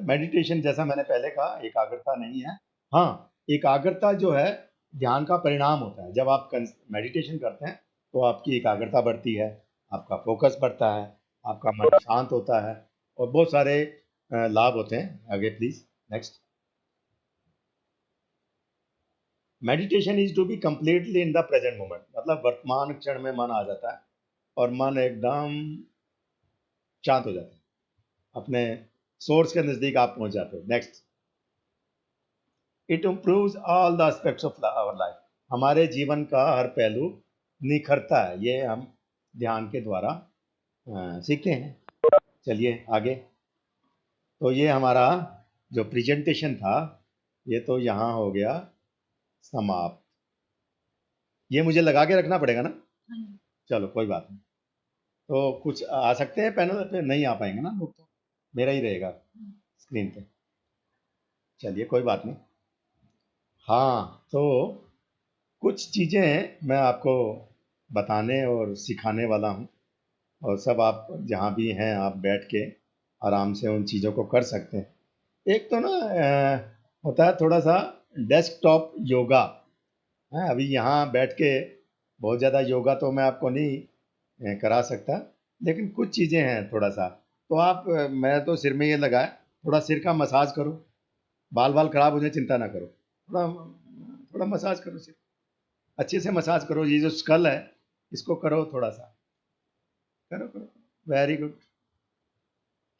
Speaker 4: मेडिटेशन जैसा मैंने पहले कहा एकाग्रता नहीं है, हाँ एकाग्रता जो है ध्यान का परिणाम होता है। जब आप मेडिटेशन करते हैं तो आपकी एकाग्रता बढ़ती है, आपका फोकस बढ़ता है, आपका मन शांत होता है और बहुत सारे लाभ होते हैं। आगे please next. Meditation is to be completely in the present moment, मतलब वर्तमान क्षण में मन आ जाता है और मन एकदम शांत हो जाता है, अपने सोर्स के नजदीक आप पहुंच जाते हो। Next, it improves all the aspects of our life, हमारे जीवन का हर पहलू निखरता है, ये हम ध्यान के द्वारा सीखते हैं। चलिए आगे। तो ये हमारा जो प्रेजेंटेशन था ये तो यहाँ हो गया समाप्त। ये मुझे लगा के रखना पड़ेगा ना? चलो कोई बात नहीं। तो कुछ आ सकते हैं पैनल पे? नहीं आ पाएंगे ना लोग, तो मेरा ही रहेगा स्क्रीन पे। चलिए कोई बात नहीं। हाँ, तो कुछ चीज़ें मैं आपको बताने और सिखाने वाला हूँ, और सब आप जहाँ भी हैं आप बैठ के आराम से उन चीज़ों को कर सकते हैं। एक तो ना होता है थोड़ा सा डेस्कटॉप योगा है। अभी यहाँ बैठ के बहुत ज़्यादा योगा तो मैं आपको नहीं करा सकता, लेकिन कुछ चीज़ें हैं थोड़ा सा। तो आप मैं तो सिर में ये लगाया, थोड़ा सिर का मसाज करो, बाल बाल खराब हो जाए चिंता ना करो, थोड़ा थोड़ा मसाज करो, सिर अच्छे से मसाज करो। ये जो स्कल है इसको करो, थोड़ा सा करो करो, वेरी गुड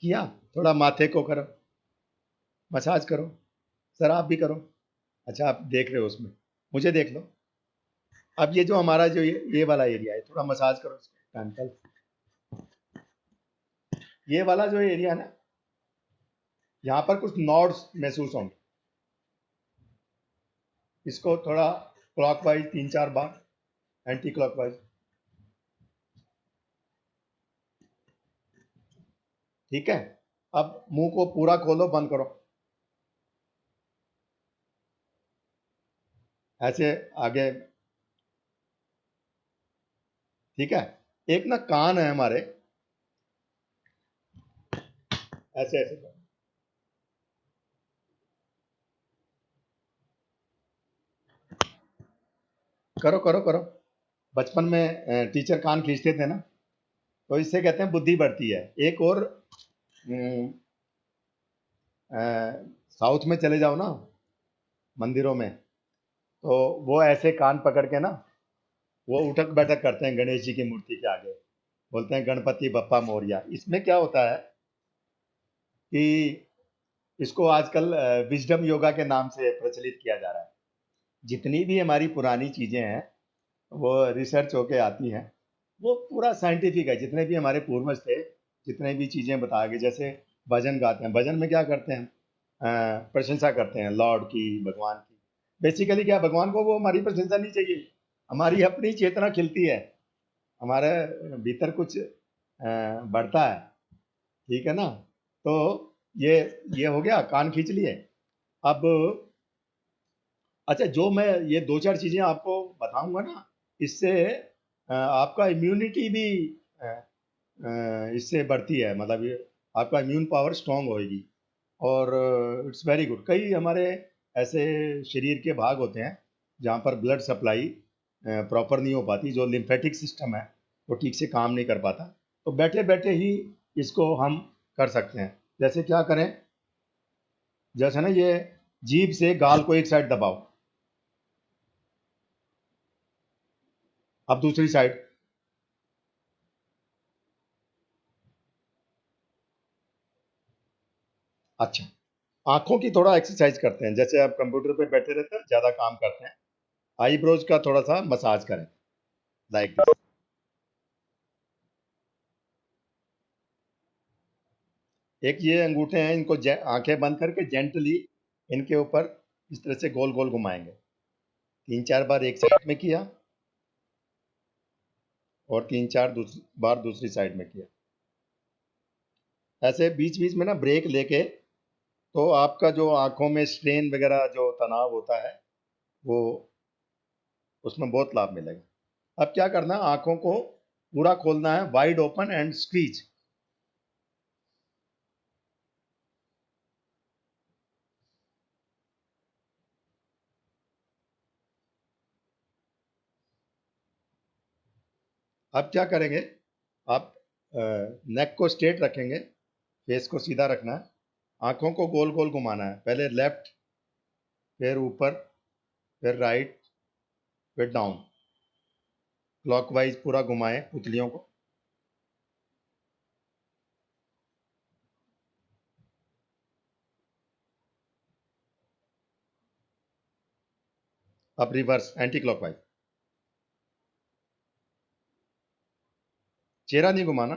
Speaker 4: किया। थोड़ा माथे को करो, मसाज करो। सर आप भी करो। अच्छा आप देख रहे हो उसमें, मुझे देख लो। अब ये जो हमारा जो ये वाला एरिया है, थोड़ा मसाज करो इसको, अंकल ये वाला जो एरिया है ना, यहाँ पर कुछ नॉड्स महसूस होंगे, इसको थोड़ा क्लॉकवाइज 3-4 बार, एंटी क्लॉकवाइज, ठीक है। अब मुंह को पूरा खोलो, बंद करो, ऐसे आगे, ठीक है। एक ना कान है हमारे, ऐसे ऐसे करो करो करो। बचपन में टीचर कान खींचते थे ना, तो इससे कहते हैं बुद्धि बढ़ती है। एक और साउथ में चले जाओ ना मंदिरों में, तो वो ऐसे कान पकड़ के ना वो उठक बैठक करते हैं गणेश जी की मूर्ति के आगे, बोलते हैं गणपति बप्पा मोरया। इसमें क्या होता है कि इसको आजकल विजडम योगा के नाम से प्रचलित किया जा रहा है। जितनी भी हमारी पुरानी चीज़ें हैं वो रिसर्च होके आती हैं, वो पूरा साइंटिफिक है। जितने भी हमारे पूर्वज थे, जितने भी चीज़ें बताए गए, जैसे भजन गाते हैं, भजन में क्या करते हैं, प्रशंसा करते हैं लॉर्ड की, भगवान की। बेसिकली क्या, भगवान को वो हमारी प्रशंसा नहीं चाहिए, हमारी अपनी चेतना खिलती है, हमारे भीतर कुछ बढ़ता है, ठीक है ना। तो ये हो गया, कान खींच लिए। अब अच्छा, जो मैं ये 2-4 चीज़ें आपको बताऊंगा ना, इससे आपका इम्यूनिटी भी इससे बढ़ती है, मतलब ये आपका इम्यून पावर स्ट्रांग होएगी। और इट्स वेरी गुड। कई हमारे ऐसे शरीर के भाग होते हैं जहाँ पर ब्लड सप्लाई प्रॉपर नहीं हो पाती, जो लिम्फेटिक सिस्टम है वो ठीक से काम नहीं कर पाता, तो बैठे बैठे ही इसको हम कर सकते हैं। जैसे क्या करें, जैसे ना ये जीभ से गाल को एक साइड दबाओ, अब दूसरी साइड। अच्छा, आंखों की थोड़ा एक्सरसाइज करते हैं, जैसे आप कंप्यूटर पे बैठे रहते हैं, ज्यादा काम करते हैं, आईब्रोज का थोड़ा सा मसाज करें, लाइक दिस। एक ये अंगूठे हैं, इनको आंखें बंद करके जेंटली इनके ऊपर इस तरह से गोल गोल घुमाएंगे, 3-4 बार एक साइड में किया और 3-4 बार दूसरी साइड में किया। ऐसे बीच बीच में ना ब्रेक लेके, तो आपका जो आंखों में स्ट्रेन वगैरह जो तनाव होता है वो, उसमें बहुत लाभ मिलेगा। अब क्या करना है, आंखों को पूरा खोलना है, वाइड ओपन एंड स्क्वीज। अब क्या करेंगे, आप नेक को स्ट्रेट रखेंगे, फेस को सीधा रखना है, आंखों को गोल गोल घुमाना है, पहले लेफ्ट, फिर ऊपर, फिर राइट, फिर डाउन, क्लॉकवाइज पूरा घुमाएं पुतलियों को। अब रिवर्स एंटी क्लॉकवाइज, चेहरा नहीं घुमाना।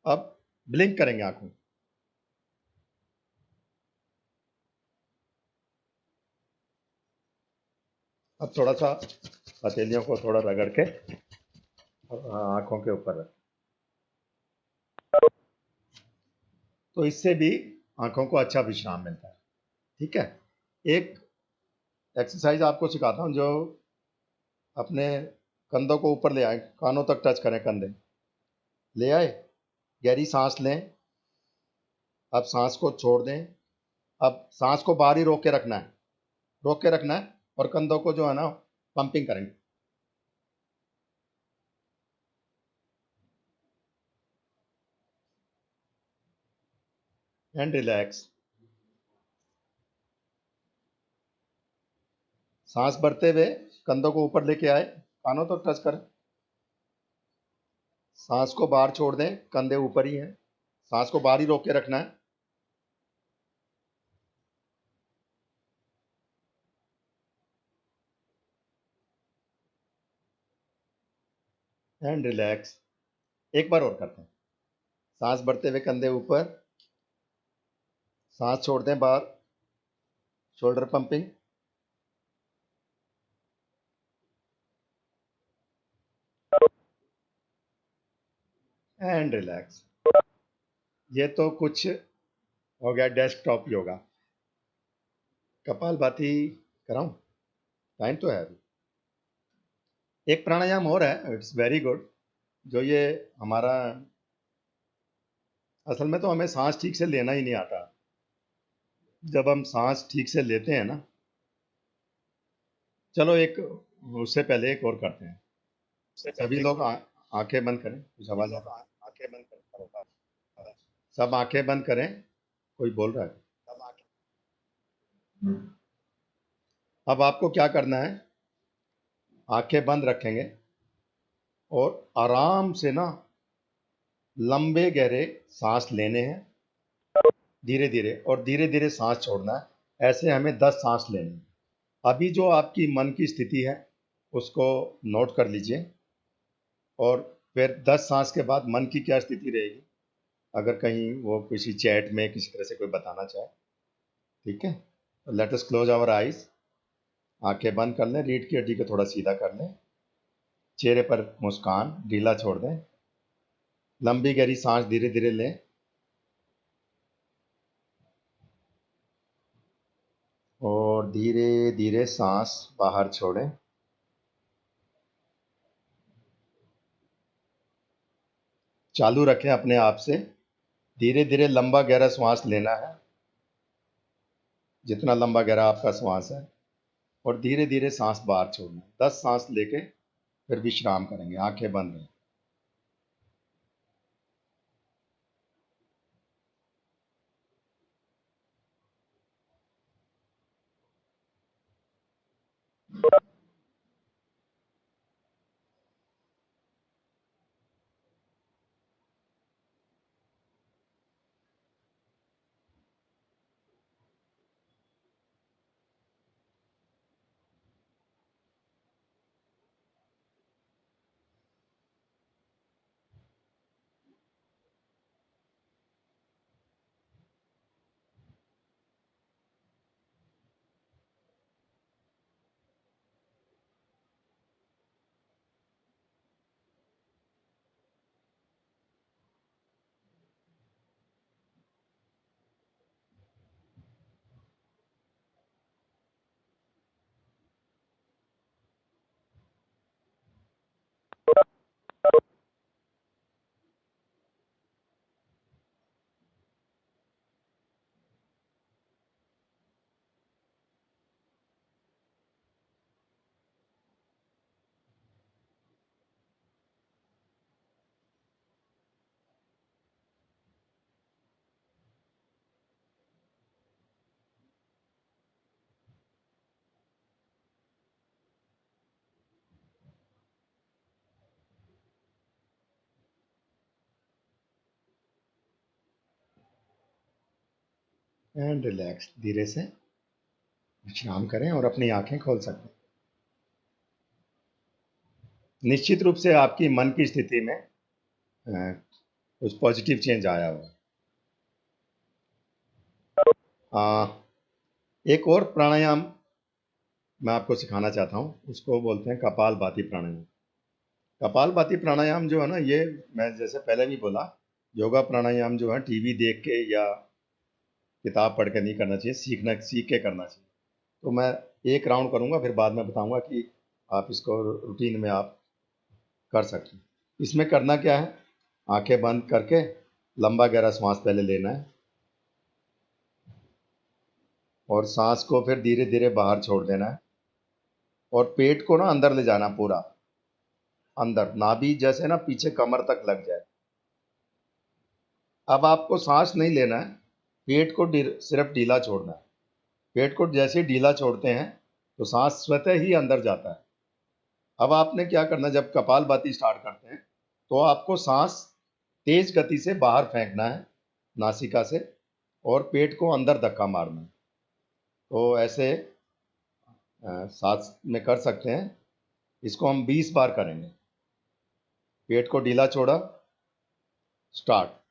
Speaker 4: अब ब्लिंक करेंगे आंखों। अब थोड़ा सा हथेलियों को थोड़ा रगड़ के आंखों के ऊपर रख, तो इससे भी आंखों को अच्छा विश्राम मिलता है। ठीक है, एक एक्सरसाइज आपको सिखाता हूं, जो अपने कंधों को ऊपर ले आए, कानों तक टच करें, कंधे ले आए, गहरी सांस लें, अब सांस को छोड़ दें, अब सांस को बाहर ही रोक के रखना है, रोक के रखना है, और कंधों को जो है ना पंपिंग करेंगे। एंड रिलैक्स, सांस भरते हुए कंधों को ऊपर लेके आए, कानों तक टच करें, सांस को बाहर छोड़ दें, कंधे ऊपर ही हैं, सांस को बाहर ही रोक के रखना है। एंड रिलैक्स, एक बार और करते हैं, सांस भरते हुए कंधे ऊपर, सांस छोड़ दें बाहर, शोल्डर पंपिंग, एंड रिलैक्स। ये तो कुछ हो गया डेस्कटॉप योगा। कपालभाति कराऊं? टाइम तो है अभी। एक प्राणायाम और है, इट्स वेरी गुड, जो ये हमारा, असल में तो हमें सांस ठीक से लेना ही नहीं आता। जब हम सांस ठीक से लेते हैं ना, चलो एक, उससे पहले एक और करते हैं, सभी लोग आंखें बंद करें, कुछ आवाज आ रहा है? सब आंखें बंद करें, कोई बोल रहा है? अब आपको क्या करना है, आंखें बंद रखेंगे और आराम से ना लंबे गहरे सांस लेने हैं, धीरे धीरे, और धीरे धीरे सांस छोड़ना है। ऐसे हमें 10 सांस लेने हैं। अभी जो आपकी मन की स्थिति है उसको नोट कर लीजिए, और फिर 10 सांस के बाद मन की क्या स्थिति रहेगी, अगर कहीं वो किसी चैट में किसी तरह से कोई बताना चाहे। ठीक है, let us close our eyes, आंखें बंद कर लें, रीढ़ की हड्डी को थोड़ा सीधा कर लें, चेहरे पर मुस्कान, ढीला छोड़ दें, लंबी गहरी सांस धीरे धीरे लें, और धीरे धीरे सांस बाहर छोड़ें। चालू रखें अपने आप से, धीरे धीरे लंबा गहरा श्वास लेना है, जितना लंबा गहरा आपका श्वास है, और धीरे धीरे सांस बाहर छोड़ना है। 10 सांस लेके फिर विश्राम करेंगे, आंखें बंद रहें। एंड रिलैक्स, धीरे से विश्राम करें और अपनी आंखें खोल सकते हैं। निश्चित रूप से आपकी मन की स्थिति में कुछ पॉजिटिव चेंज आया होगा। एक और प्राणायाम मैं आपको सिखाना चाहता हूँ, उसको बोलते हैं कपालभाति प्राणायाम। कपालभाति प्राणायाम जो है ना, ये मैं जैसे पहले भी बोला, योगा प्राणायाम जो है टीवी देख के या किताब पढ़ के नहीं करना चाहिए, सीख के करना चाहिए। तो मैं एक राउंड करूँगा, फिर बाद में बताऊँगा कि आप इसको रूटीन में आप कर सकते हैं। इसमें करना क्या है, आंखें बंद करके लंबा गहरा सांस पहले लेना है और सांस को फिर धीरे धीरे बाहर छोड़ देना है और पेट को ना अंदर ले जाना, पूरा अंदर, नाभि जैसे ना पीछे कमर तक लग जाए। अब आपको सांस नहीं लेना है, पेट को सिर्फ ढीला छोड़ना है। पेट को जैसे ढीला छोड़ते हैं तो सांस स्वतः ही अंदर जाता है। अब आपने क्या करना है, जब कपालभाति स्टार्ट करते हैं तो आपको सांस तेज गति से बाहर फेंकना है नासिका से और पेट को अंदर धक्का मारना है। तो ऐसे सांस में कर सकते हैं। इसको हम 20 बार करेंगे। पेट को ढीला छोड़ा, स्टार्ट।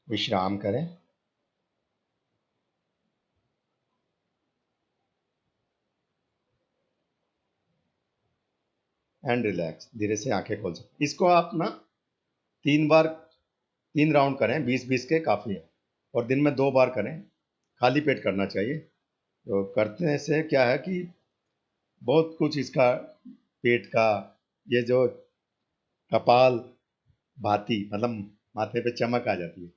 Speaker 4: विश्राम करें। एंड रिलैक्स, धीरे से आंखें खोल सकते। इसको आप ना 3 बार, 3 राउंड करें, 20-20 के काफ़ी है। और दिन में 2 बार करें, खाली पेट करना चाहिए। तो करने से क्या है कि बहुत कुछ इसका पेट का, ये जो कपाल भाती मतलब माथे पे चमक आ जाती है,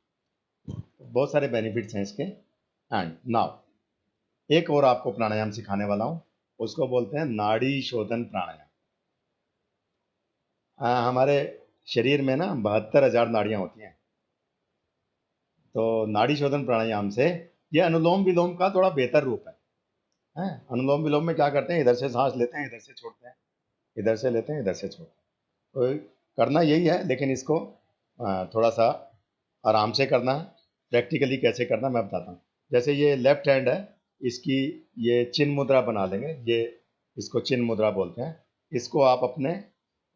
Speaker 4: बहुत सारे बेनिफिट्स हैं इसके। एंड नाउ एक और आपको प्राणायाम सिखाने वाला हूँ, उसको बोलते हैं नाड़ी शोधन प्राणायाम। हमारे शरीर में ना 72,000 नाड़ियाँ होती हैं। तो नाड़ी शोधन प्राणायाम से ये अनुलोम विलोम का थोड़ा बेहतर रूप है। अनुलोम विलोम में क्या करते हैं, इधर से सांस लेते हैं, इधर से छोड़ते हैं, इधर से लेते हैं, इधर से छोड़ते हैं। तो करना यही है, लेकिन इसको थोड़ा सा आराम से करना है। प्रैक्टिकली कैसे करना मैं बताता हूँ। जैसे ये लेफ्ट हैंड है, इसकी ये चिन्ह मुद्रा बना लेंगे, ये इसको चिन्ह मुद्रा बोलते हैं। इसको आप अपने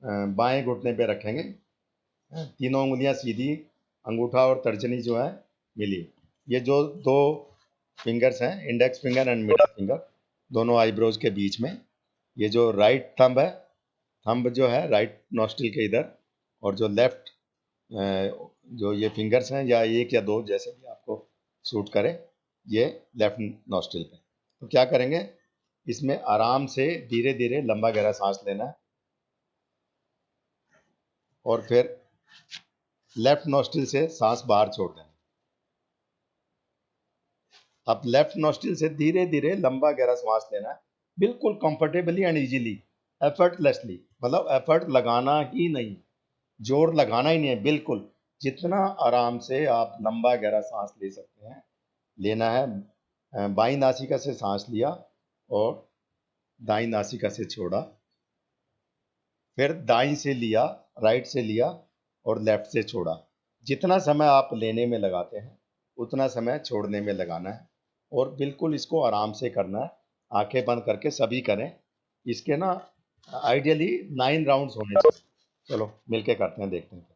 Speaker 4: बाएं घुटने पे रखेंगे, तीनों उंगलियां सीधी, अंगूठा और तर्जनी जो है मिली। ये जो 2 फिंगर्स हैं, index finger and middle finger, दोनों आईब्रोज के बीच में। ये जो राइट थंब है, थंब जो है राइट नॉस्ट्रिल के इधर, और जो लेफ्ट जो ये फिंगर्स हैं, या 1 या 2 जैसे भी आपको सूट करे, ये लेफ्ट नॉस्ट्रिल पे। तो क्या करेंगे, इसमें आराम से धीरे धीरे लंबा गहरा सांस लेना है और फिर लेफ्ट नॉस्ट्रिल से सांस बाहर छोड़ देना। अब लेफ्ट नॉस्ट्रिल से धीरे धीरे लंबा गहरा सांस लेना है, बिल्कुल कंफर्टेबली एंड इजीली, एफर्टलेसली। मतलब एफर्ट लगाना ही नहीं, जोर लगाना ही नहीं है, बिल्कुल जितना आराम से आप लंबा गहरा सांस ले सकते हैं लेना है। बाईं नासिका से सांस लिया और दाईं नासिका से छोड़ा, फिर दाईं से लिया, राइट से लिया और लेफ्ट से छोड़ा। जितना समय आप लेने में लगाते हैं उतना समय छोड़ने में लगाना है और बिल्कुल इसको आराम से करना है, आंखें बंद करके सभी करें। इसके ना आइडियली 9 राउंड्स होने चाहिए। चलो मिलके करते हैं, देखते हैं।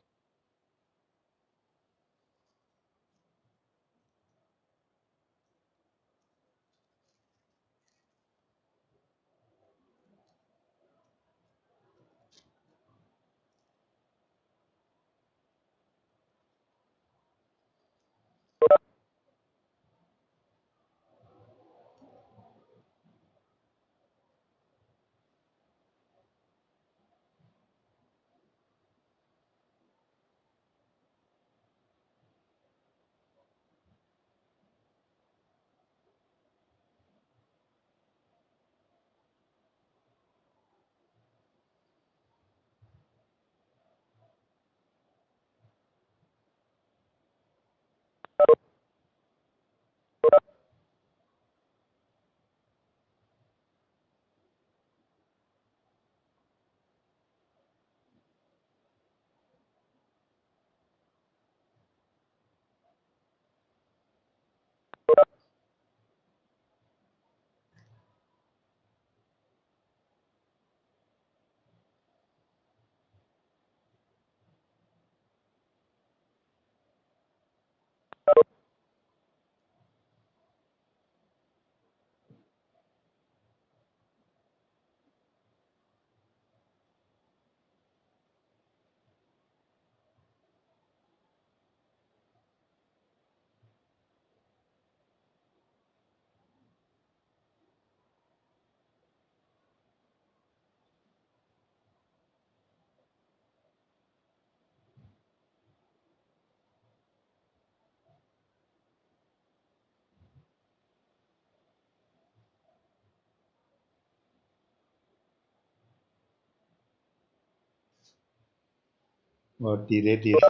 Speaker 4: और धीरे धीरे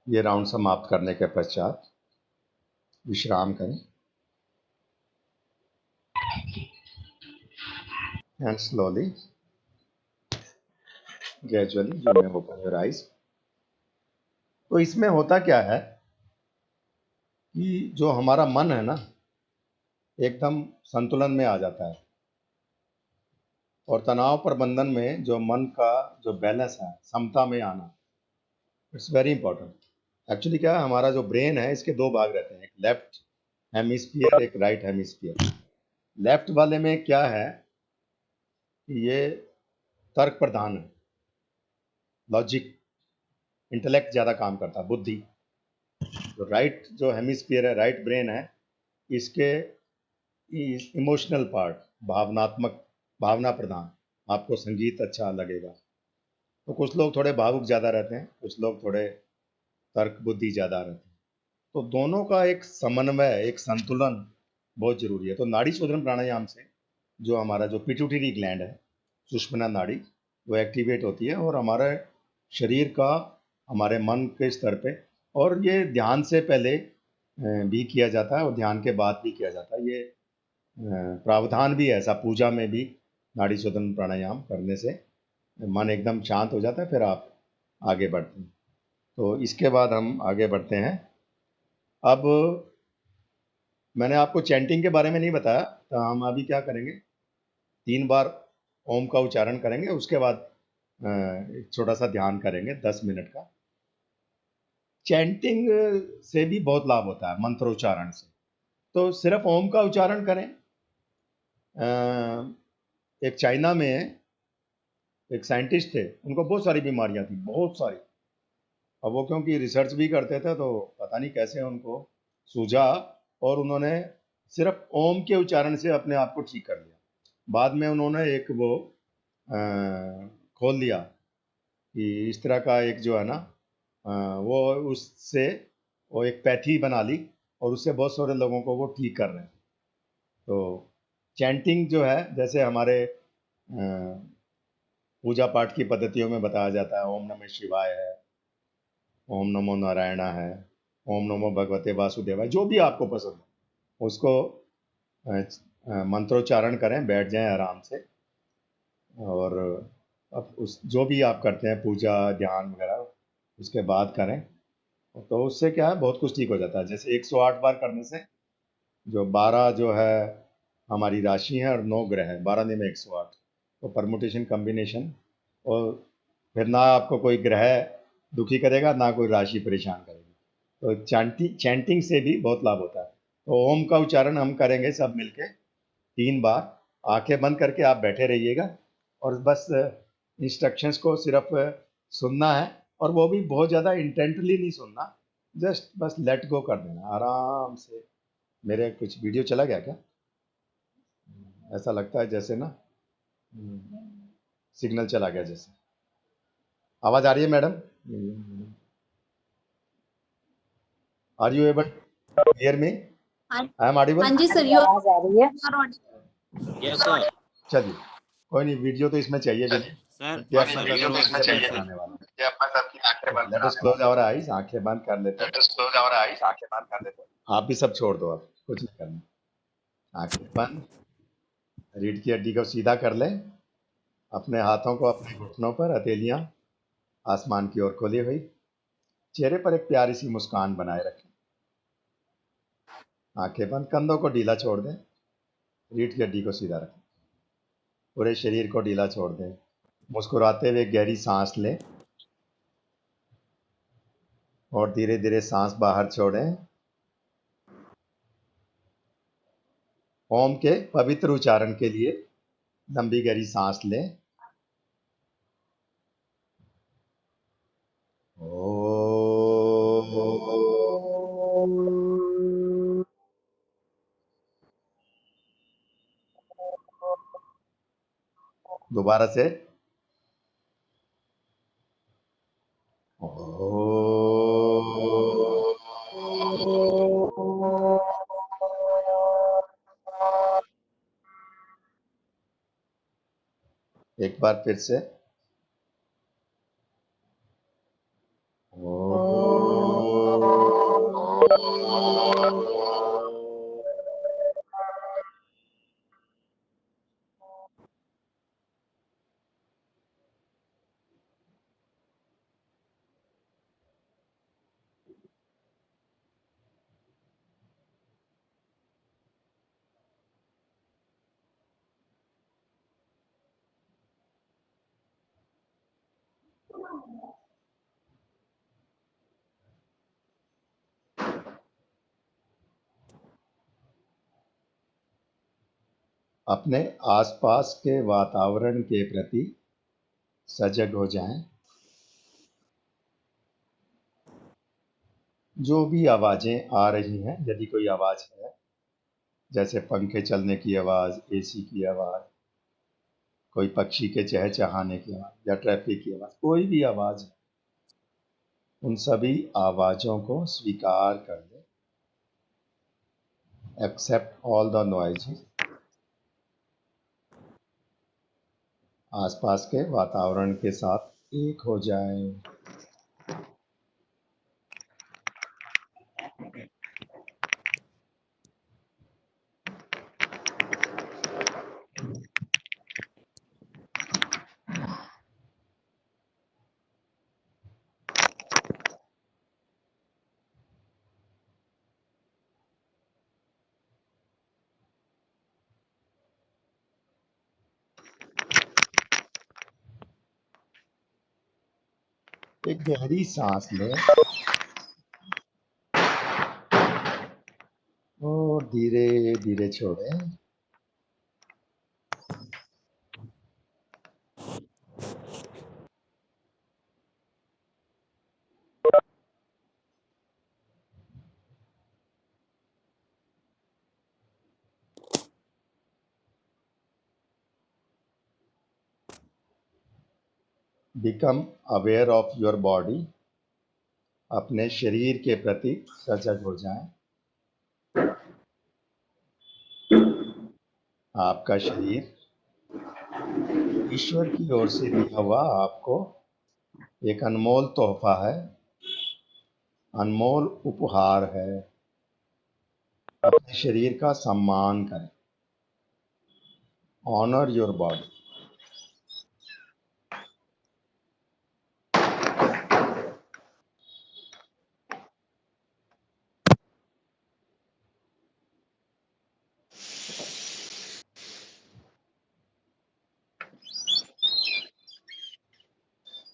Speaker 4: ये राउंड समाप्त करने के पश्चात विश्राम करें and slowly gradually you may open your eyes. तो इसमें होता क्या है कि जो हमारा मन है ना एकदम संतुलन में आ जाता है, और तनाव प्रबंधन में जो मन का जो बैलेंस है, समता में आना, इट्स वेरी इंपॉर्टेंट। एक्चुअली क्या है, हमारा जो ब्रेन है इसके दो भाग रहते हैं, एक लेफ्ट हेमिस्फीयर एक राइट हेमिस्फीयर। लेफ्ट वाले में क्या है कि ये तर्क प्रधान है, लॉजिक इंटेलेक्ट ज़्यादा काम करता है, बुद्धि। जो राइट जो हेमिस्फीयर है, राइट ब्रेन है, इसके इमोशनल पार्ट, भावनात्मक, भावना प्रधान। आपको संगीत अच्छा लगेगा तो कुछ लोग थोड़े भावुक ज़्यादा रहते हैं, कुछ लोग थोड़े तर्क बुद्धि ज़्यादा रहते हैं। तो दोनों का एक समन्वय, एक संतुलन बहुत जरूरी है। तो नाड़ी शोधन प्राणायाम से जो हमारा जो पिट्यूटरी ग्लैंड है, सुषुम्ना नाड़ी, वो एक्टिवेट होती है और हमारे शरीर का, हमारे मन के स्तर पे, और ये ध्यान से पहले भी किया जाता है और ध्यान के बाद भी किया जाता है। ये प्रावधान भी है ऐसा, पूजा में भी नाड़ी शोधन प्राणायाम करने से मन एकदम शांत हो जाता है, फिर आप आगे बढ़ते हैं। तो इसके बाद हम आगे बढ़ते हैं। अब मैंने आपको चैंटिंग के बारे में नहीं बताया, तो हम अभी क्या करेंगे, 3 बार ओम का उच्चारण करेंगे, उसके बाद एक छोटा सा ध्यान करेंगे 10 मिनट का। चैंटिंग से भी बहुत लाभ होता है, मंत्रोच्चारण से। तो सिर्फ ओम का उच्चारण करें। एक चाइना में एक साइंटिस्ट थे, उनको बहुत सारी बीमारियां थी, बहुत सारी। अब वो क्योंकि रिसर्च भी करते थे तो पता नहीं कैसे उनको सूझा, और उन्होंने सिर्फ ओम के उच्चारण से अपने आप को ठीक कर लिया। बाद में उन्होंने एक वो अ, खोल दिया कि इस तरह का एक जो है ना, वो उससे वो एक पैथी बना ली, और उससे बहुत सारे लोगों को वो ठीक कर रहे हैं। तो चैंटिंग जो है, जैसे हमारे पूजा पाठ की पद्धतियों में बताया जाता है, ओम नमः शिवाय है, ओम नमो नारायण है, ओम नमो भगवते वासुदेवाय, जो भी आपको पसंद है उसको मंत्रोच्चारण करें, बैठ जाएं आराम से। और अब उस जो भी आप करते हैं पूजा ध्यान वगैरह, उसके बाद करें, तो उससे क्या है, बहुत कुछ ठीक हो जाता है। जैसे 108 बार करने से जो 12 जो है हमारी राशि है और 9 ग्रह है, 12 में 108, तो परमुटेशन कम्बिनेशन, और फिर ना आपको कोई ग्रह दुखी करेगा ना कोई राशि परेशान करेगी। तो चैंटिंग से भी बहुत लाभ होता है। तो ओम का उच्चारण हम करेंगे सब मिलके 3 बार। आंखें बंद करके आप बैठे रहिएगा और बस इंस्ट्रक्शंस को सिर्फ सुनना है, और वो भी बहुत ज़्यादा इंटेंटली नहीं सुनना, जस्ट बस लेट गो कर देना आराम से। मेरे कुछ वीडियो चला गया क्या? ऐसा लगता है जैसे ना सिग्नल चला गया जैसे। आवाज़ आ रही है madam? Are you able to hear me? I am audible?
Speaker 1: हाँ जी सर, यू
Speaker 3: आवाज आ रही है।
Speaker 5: Yes sir.
Speaker 4: चलिए, कोई नहीं, वीडियो तो इसमें चाहिए भी नहीं,
Speaker 5: सर
Speaker 4: ये अपना
Speaker 5: सर
Speaker 4: वीडियो
Speaker 5: वीडियो
Speaker 4: तो
Speaker 5: में
Speaker 4: इसमें
Speaker 5: चाहिए
Speaker 4: चाहिए
Speaker 5: सर।
Speaker 4: बनाने वाला है। Let us close our eyes, आंखें बंद कर लेते हैं। आप भी सब छोड़ दो, अब कुछ नहीं करना। आंखें बंद, रीढ़ की हड्डी को सीधा कर लें, अपने हाथों को अपने घुटनों पर, हथेलियां आसमान की ओर खोली हुई, चेहरे पर एक प्यारी सी मुस्कान बनाए रखें। आंखें बंद, कंधों को ढीला छोड़ दें, रीढ़ की हड्डी को सीधा रखें, पूरे शरीर को ढीला छोड़ दें। मुस्कुराते हुए गहरी सांस लें और धीरे धीरे सांस बाहर छोड़ें। ओम के पवित्र उच्चारण के लिए लंबी गहरी सांस लें। दोबारा से। एक बार फिर से। अपने आसपास के वातावरण के प्रति सजग हो जाएं। जो भी आवाजें आ रही हैं, यदि कोई आवाज है, जैसे पंखे चलने की आवाज, एसी की आवाज, कोई पक्षी के चहचहाने की आवाज या ट्रैफिक की आवाज, कोई भी आवाज है, उन सभी आवाजों को स्वीकार कर लें। Accept all the noises. आसपास के वातावरण के साथ एक हो जाएं। एक गहरी सांस लें और धीरे धीरे छोड़ें। Become aware of your body. अपने शरीर के प्रति सजग हो जाएं। आपका शरीर ईश्वर की ओर से दिया हुआ आपको एक अनमोल तोहफा है, अनमोल उपहार है। अपने शरीर का सम्मान करें। Honour your body.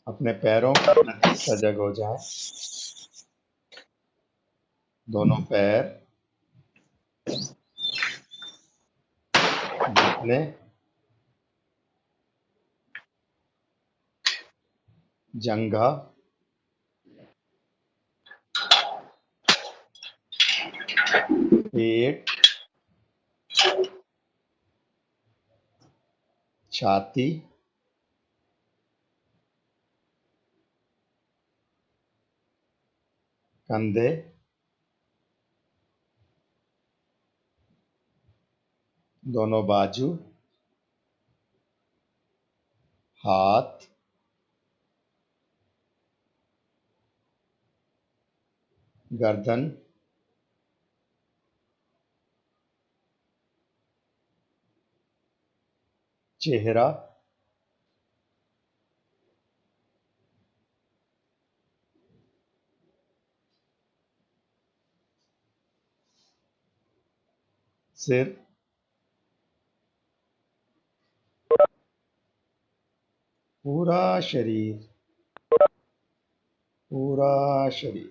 Speaker 4: अपने पैरों के प्रति सजग हो जाएं। दोनों पैर, घुटने, जंघा, पेट, छाती, कंधे, दोनों बाजू, हाथ, गर्दन, चेहरा, सिर, पूरा शरीर, पूरा शरीर।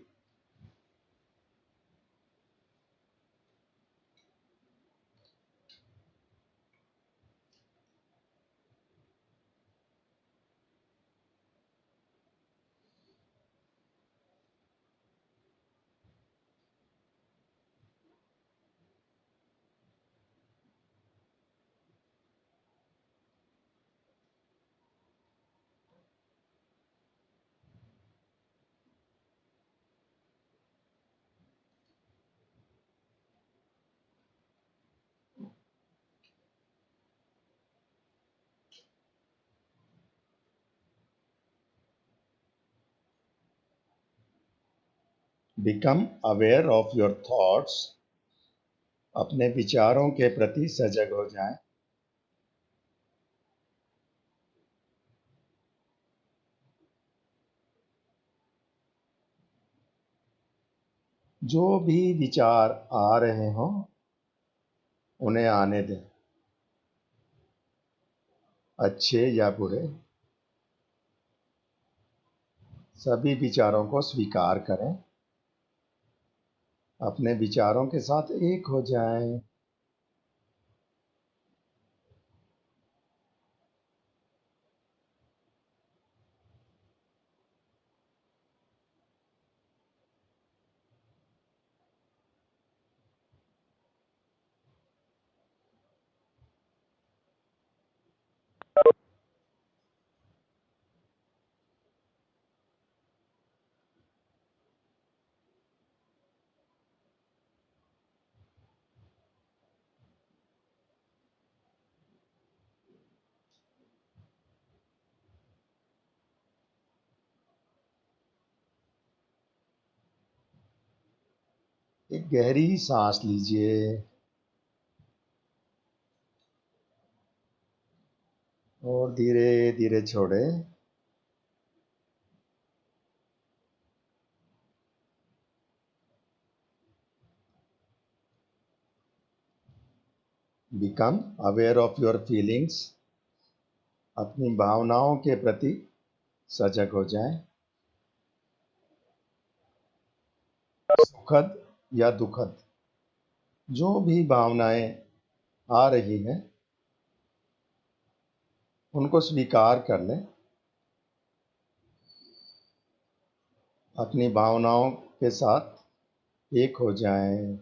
Speaker 4: Become aware of your thoughts. अपने विचारों के प्रति सजग हो जाएं। जो भी विचार आ रहे हों, उन्हें आने दें, अच्छे या बुरे। सभी विचारों को स्वीकार करें, अपने विचारों के साथ एक हो जाएं। एक गहरी सांस लीजिए और धीरे धीरे छोड़ें। Become aware of your feelings, अपनी भावनाओं के प्रति सजग हो जाएं। सुखद या दुखद जो भी भावनाएं आ रही हैं उनको स्वीकार कर लें, अपनी भावनाओं के साथ एक हो जाएं।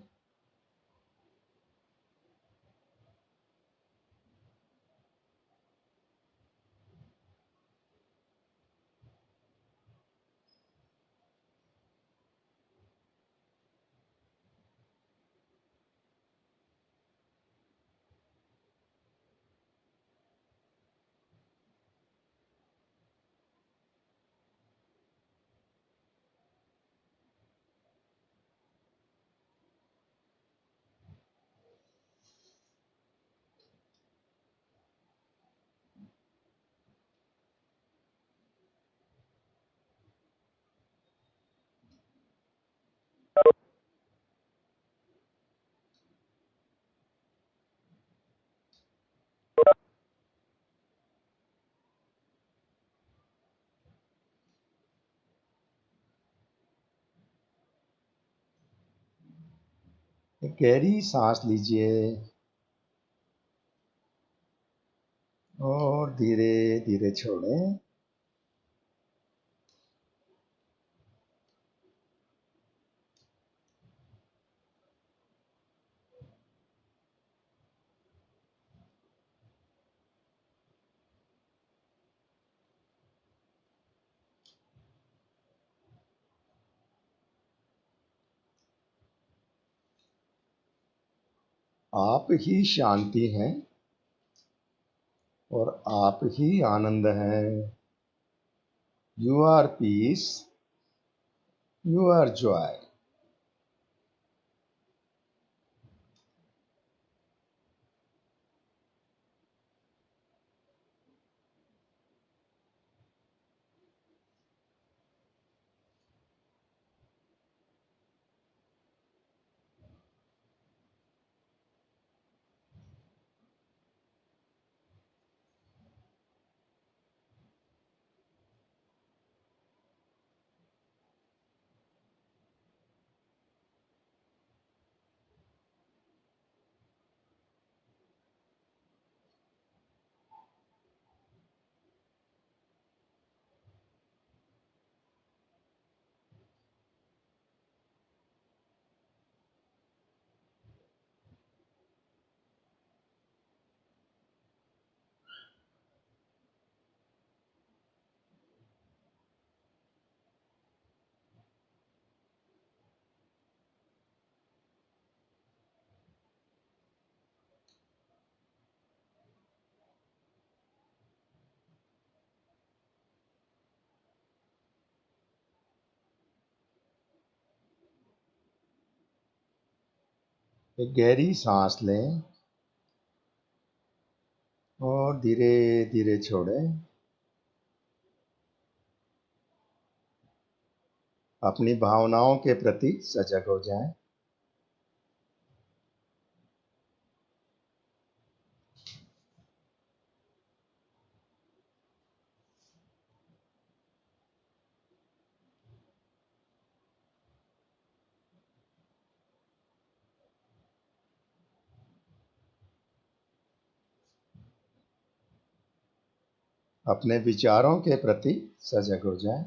Speaker 4: एक गहरी सांस लीजिए और धीरे धीरे छोड़ें। आप ही शांति हैं और आप ही आनंद हैं। You are peace, you are joy. एक गहरी सांस लें और धीरे धीरे छोड़ें। अपनी भावनाओं के प्रति सजग हो जाएं। अपने विचारों के प्रति सजग हो जाएं।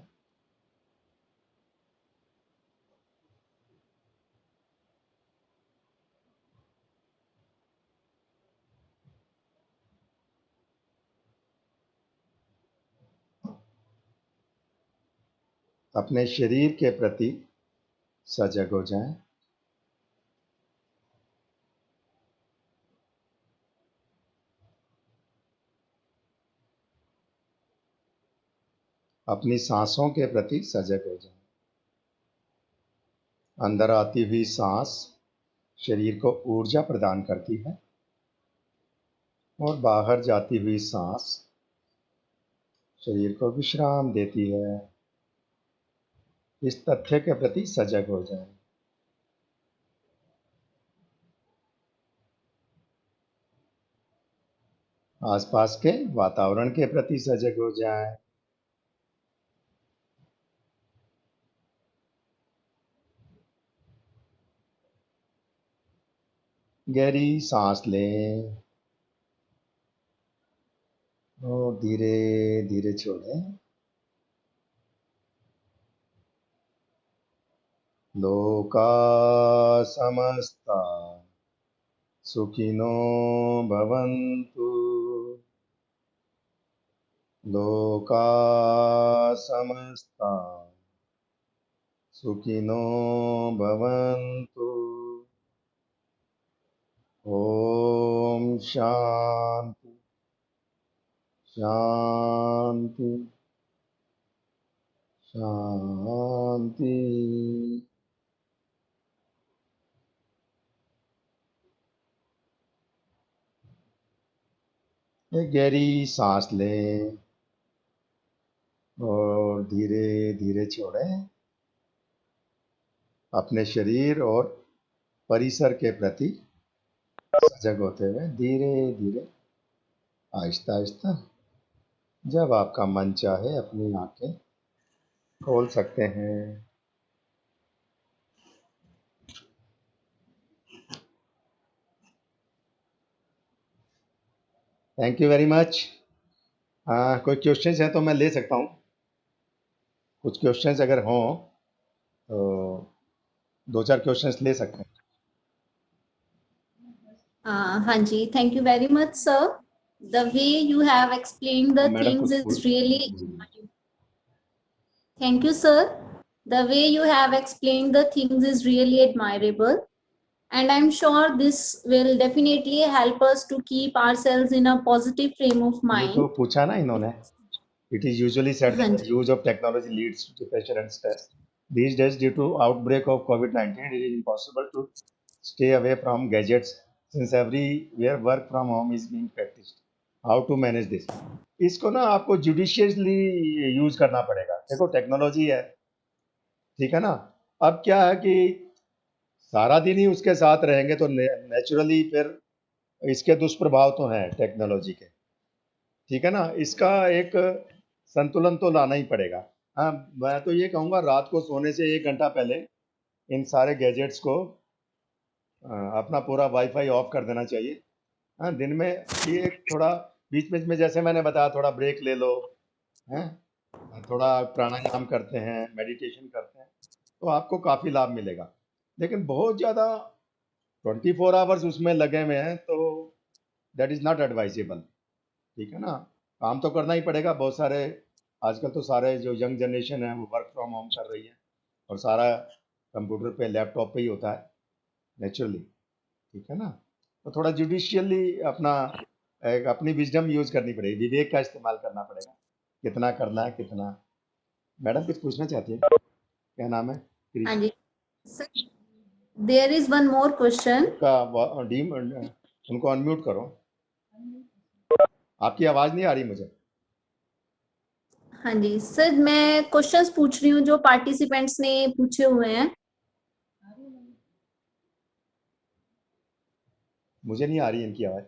Speaker 4: अपने शरीर के प्रति सजग हो जाएं। अपनी सांसों के प्रति सजग हो जाएं। अंदर आती हुई सांस शरीर को ऊर्जा प्रदान करती है और बाहर जाती हुई सांस शरीर को विश्राम देती है। इस तथ्य के प्रति सजग हो जाएं। आसपास के वातावरण के प्रति सजग हो जाएं। गहरी सांस लें और धीरे धीरे छोड़ें। लोका समस्ता सुखिनो भवन्तु। लोका समस्ता सुखिनो भवन्तु। ओम शांति शांति शांति। एक गहरी सांस लें और धीरे धीरे छोड़ें। अपने शरीर और परिसर के प्रति सजग होते हुए धीरे धीरे आहिस्ता आहिस्ता जब आपका मन चाहे अपनी आंखें खोल सकते हैं। Thank you very much. कोई क्वेश्चंस हैं तो मैं ले सकता हूँ। कुछ क्वेश्चंस अगर हों तो 2-4 क्वेश्चंस ले सकते हैं।
Speaker 1: हाँ जी, thank you very much, sir. The way you have explained the
Speaker 4: madam
Speaker 1: things
Speaker 4: कुछ
Speaker 1: is really. Thank you, sir. The way you have explained the things is really admirable. And I'm sure this will definitely help us to keep ourselves in a positive frame of
Speaker 4: ये
Speaker 1: mind.
Speaker 4: तो पूछा ना इन्होंने। It is usually said that
Speaker 1: हाँ
Speaker 4: the
Speaker 1: ji,
Speaker 4: use of technology leads to depression and stress. These days, due to outbreak of COVID-19, it is impossible to stay away from gadgets since everywhere work from home is being practiced. How to manage this? इसको ना आपको जुडिशियसली यूज करना पड़ेगा। देखो टेक्नोलॉजी है, ठीक है ना। अब क्या है कि सारा दिन ही उसके साथ रहेंगे तो नेचुरली फिर इसके दुष्प्रभाव तो हैं टेक्नोलॉजी के, ठीक है ना। इसका एक संतुलन तो लाना ही पड़ेगा। हाँ, मैं तो ये कहूँगा रात को सोने से 1 घंटा पहले इन सारे गैजेट्स को अपना पूरा वाईफाई ऑफ कर देना चाहिए। हाँ, दिन में ये थोड़ा बीच बीच में जैसे मैंने बताया थोड़ा ब्रेक ले लो, हैं, थोड़ा प्राणायाम करते हैं, मेडिटेशन करते हैं तो आपको काफ़ी लाभ मिलेगा। लेकिन बहुत ज़्यादा 24 आवर्स उसमें लगे हुए हैं तो दैट इज़ नॉट एडवाइजेबल, ठीक है ना। काम तो करना ही पड़ेगा। बहुत सारे आजकल तो सारे जो यंग जनरेशन है वो वर्क फ्रॉम होम कर रही है और सारा कंप्यूटर पे लैपटॉप पे ही होता है नेचुरली, ठीक है ना। तो थोड़ा जुडिशियली अपना एक अपनी विजडम यूज करनी पड़ेगी, विवेक का इस्तेमाल करना पड़ेगा, कितना करना है कितना। मैडम कुछ पूछना चाहती है, क्या नाम है?
Speaker 1: हाँ जी। Sir, there is one more question.
Speaker 4: उनको अनम्यूट करो, आपकी आवाज नहीं आ रही मुझे।
Speaker 1: हाँ जी सर, मैं क्वेश्चंस पूछ रही हूँ जो पार्टिसिपेंट्स ने पूछे हुए हैं।
Speaker 4: मुझे नहीं आ रही इनकी आवाज।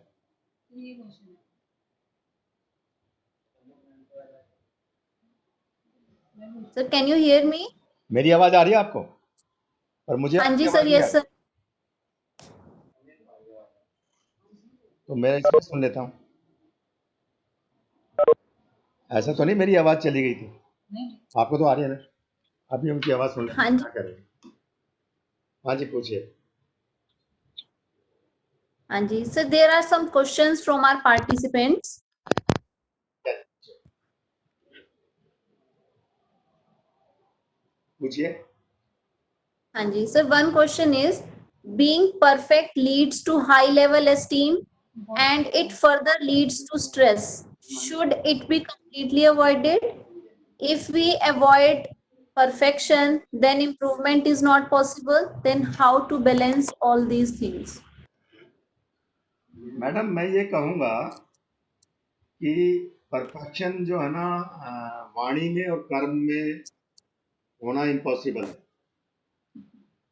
Speaker 1: सर, कैन यू हियर मी?
Speaker 4: मेरी आवाज आ रही है आपको? और मुझे
Speaker 1: हाँ
Speaker 4: आपकी
Speaker 1: जी
Speaker 4: आवाज
Speaker 1: सर,
Speaker 4: नहीं आ
Speaker 1: यस
Speaker 4: रही,
Speaker 1: सर।
Speaker 4: तो मैं इसमें सुन लेता हूँ। ऐसा तो नहीं मेरी आवाज चली गई थी?
Speaker 2: नहीं
Speaker 4: आपको तो आ रही है ना? अभी उनकी आवाज सुन
Speaker 1: हाँ
Speaker 4: लें,
Speaker 1: जी।
Speaker 4: क्या करें? हाँ जी, पूछिए।
Speaker 1: हाँ जी, so there are some questions from our participants.
Speaker 4: पूछिए।
Speaker 1: हाँ जी, so one question is, being perfect leads to high level esteem and it further leads to stress. Should it be completely avoided? If we avoid perfection, then improvement is not possible. Then how to balance all these things?
Speaker 4: Madam, मैं ये कहूंगा कि परफेक्शन जो है ना, वाणी में और कर्म में होना इम्पॉसिबल है।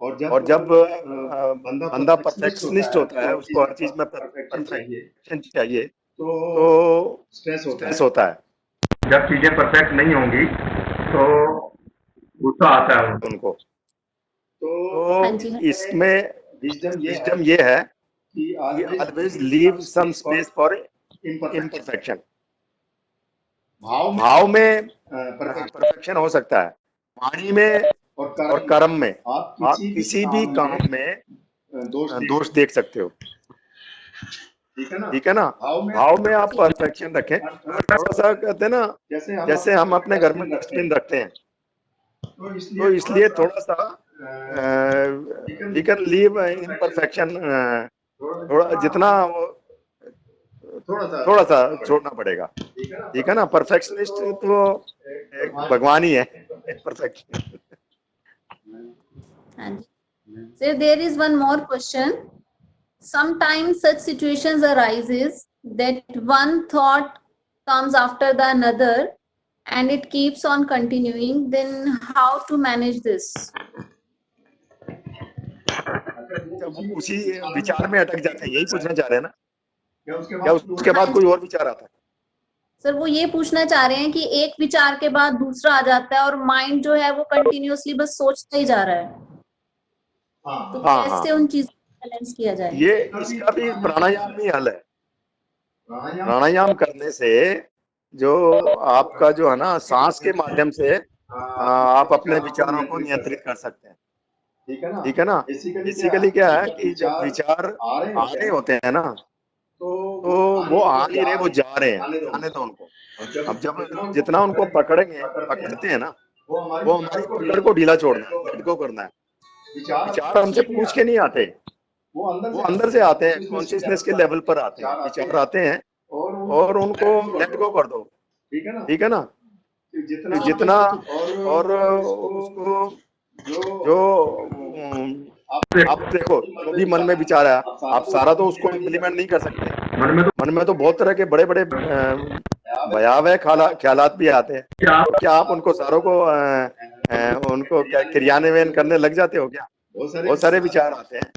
Speaker 4: और जब बंदा
Speaker 6: बंदा
Speaker 4: परफेक्शनिस्ट
Speaker 6: परफेक्शनिस्ट
Speaker 4: होता है,
Speaker 6: होता है,
Speaker 4: उसको
Speaker 6: उसको हर चीज में
Speaker 4: परफेक्शन चाहिए,
Speaker 6: परफेक्शन चाहिए,
Speaker 4: तो
Speaker 6: तो
Speaker 4: स्ट्रेस होता
Speaker 6: स्ट्रेस
Speaker 4: है।
Speaker 6: होता है
Speaker 7: जब चीजें परफेक्ट नहीं होंगी तो गुस्सा आता है उनको।
Speaker 6: उनको।
Speaker 1: हाँ
Speaker 6: तो
Speaker 1: जी, हाँ।
Speaker 6: इसमें
Speaker 4: विजडम
Speaker 6: विजडम ये है
Speaker 4: कि
Speaker 6: कि
Speaker 4: always
Speaker 6: always leave some space for
Speaker 4: imperfection.
Speaker 6: Imperfection.
Speaker 4: भाव में
Speaker 6: भाव में
Speaker 4: परफेक्शन
Speaker 6: परफेक्शन हो सकता है, वाणी में
Speaker 4: और
Speaker 6: और कर्म में
Speaker 4: आप
Speaker 6: आप किसी भी काम में दोष देख सकते हो।
Speaker 4: ठीक है ना?
Speaker 6: ठीक है ना? भाव में आप परफेक्शन रखें, और थोड़ा सा कहते हैं ना, जैसे हम अपने घर में डस्टबिन रखते हैं, तो इसलिए थोड़ा सा वी कैन लीव इम्परफेक्शन, थोड़ा जितना थोड़ा सा छोड़ना पड़ेगा। ठीक है ना? परफेक्शनिस्ट तो एक भगवान ही है परफेक्शन।
Speaker 1: हाँ जी. So there is one more question. Sometimes such situations arises that one thought comes after the another and it keeps on continuing. Then how to manage this?
Speaker 6: जब वो उसी विचार में अटक जाते हैं, यही पूछना चाह रहे हैं ना?
Speaker 4: क्या
Speaker 6: उसके बाद कोई और विचार आता है?
Speaker 1: सर वो ये पूछना चाह रहे हैं कि एक विचार के बाद दूसरा आ जाता है और माइंड जो है वो कंटिन्यूअसली बस सोचता ही जा रहा है, तो
Speaker 6: हाँ,
Speaker 1: कैसे
Speaker 6: हाँ।
Speaker 1: उन चीजों को बैलेंस किया जाए?
Speaker 6: ये इसका भी प्राणायाम ही हल है। प्राणायाम करने से जो आपका जो है ना, सांस के माध्यम से आप अपने विचारों को नियंत्रित कर सकते हैं। ठीक है ना? बेसिकली क्या है कि जब विचार आ रहे होते हैं ना, तो वो आ नहीं रहे, वो जा रहे हैं, जाने दो उनको। अब जब जितना उनको पकड़ते हैं ना, वो हमारी पकड़ को ढीला छोड़ना है, लेट गो करना है। विचार हमसे पूछ के नहीं आते, वो अंदर से आते हैं, कॉन्शियसनेस के लेवल पर आते हैं। विचार आते हैं और उनको लेट गो कर दो। ठीक है ना? जितना और उसको जो आप देखो, जो भी मन में विचार है, आप सारा तो उसको इम्प्लीमेंट नहीं कर सकते। मन में तो बहुत तरह के बड़े बड़े भयावह ख्यालात भी आते हैं। तो क्या आप उनको सारों को उनको क्या क्रियान्वयन करने लग जाते हो क्या? बहुत सारे विचार आते हैं,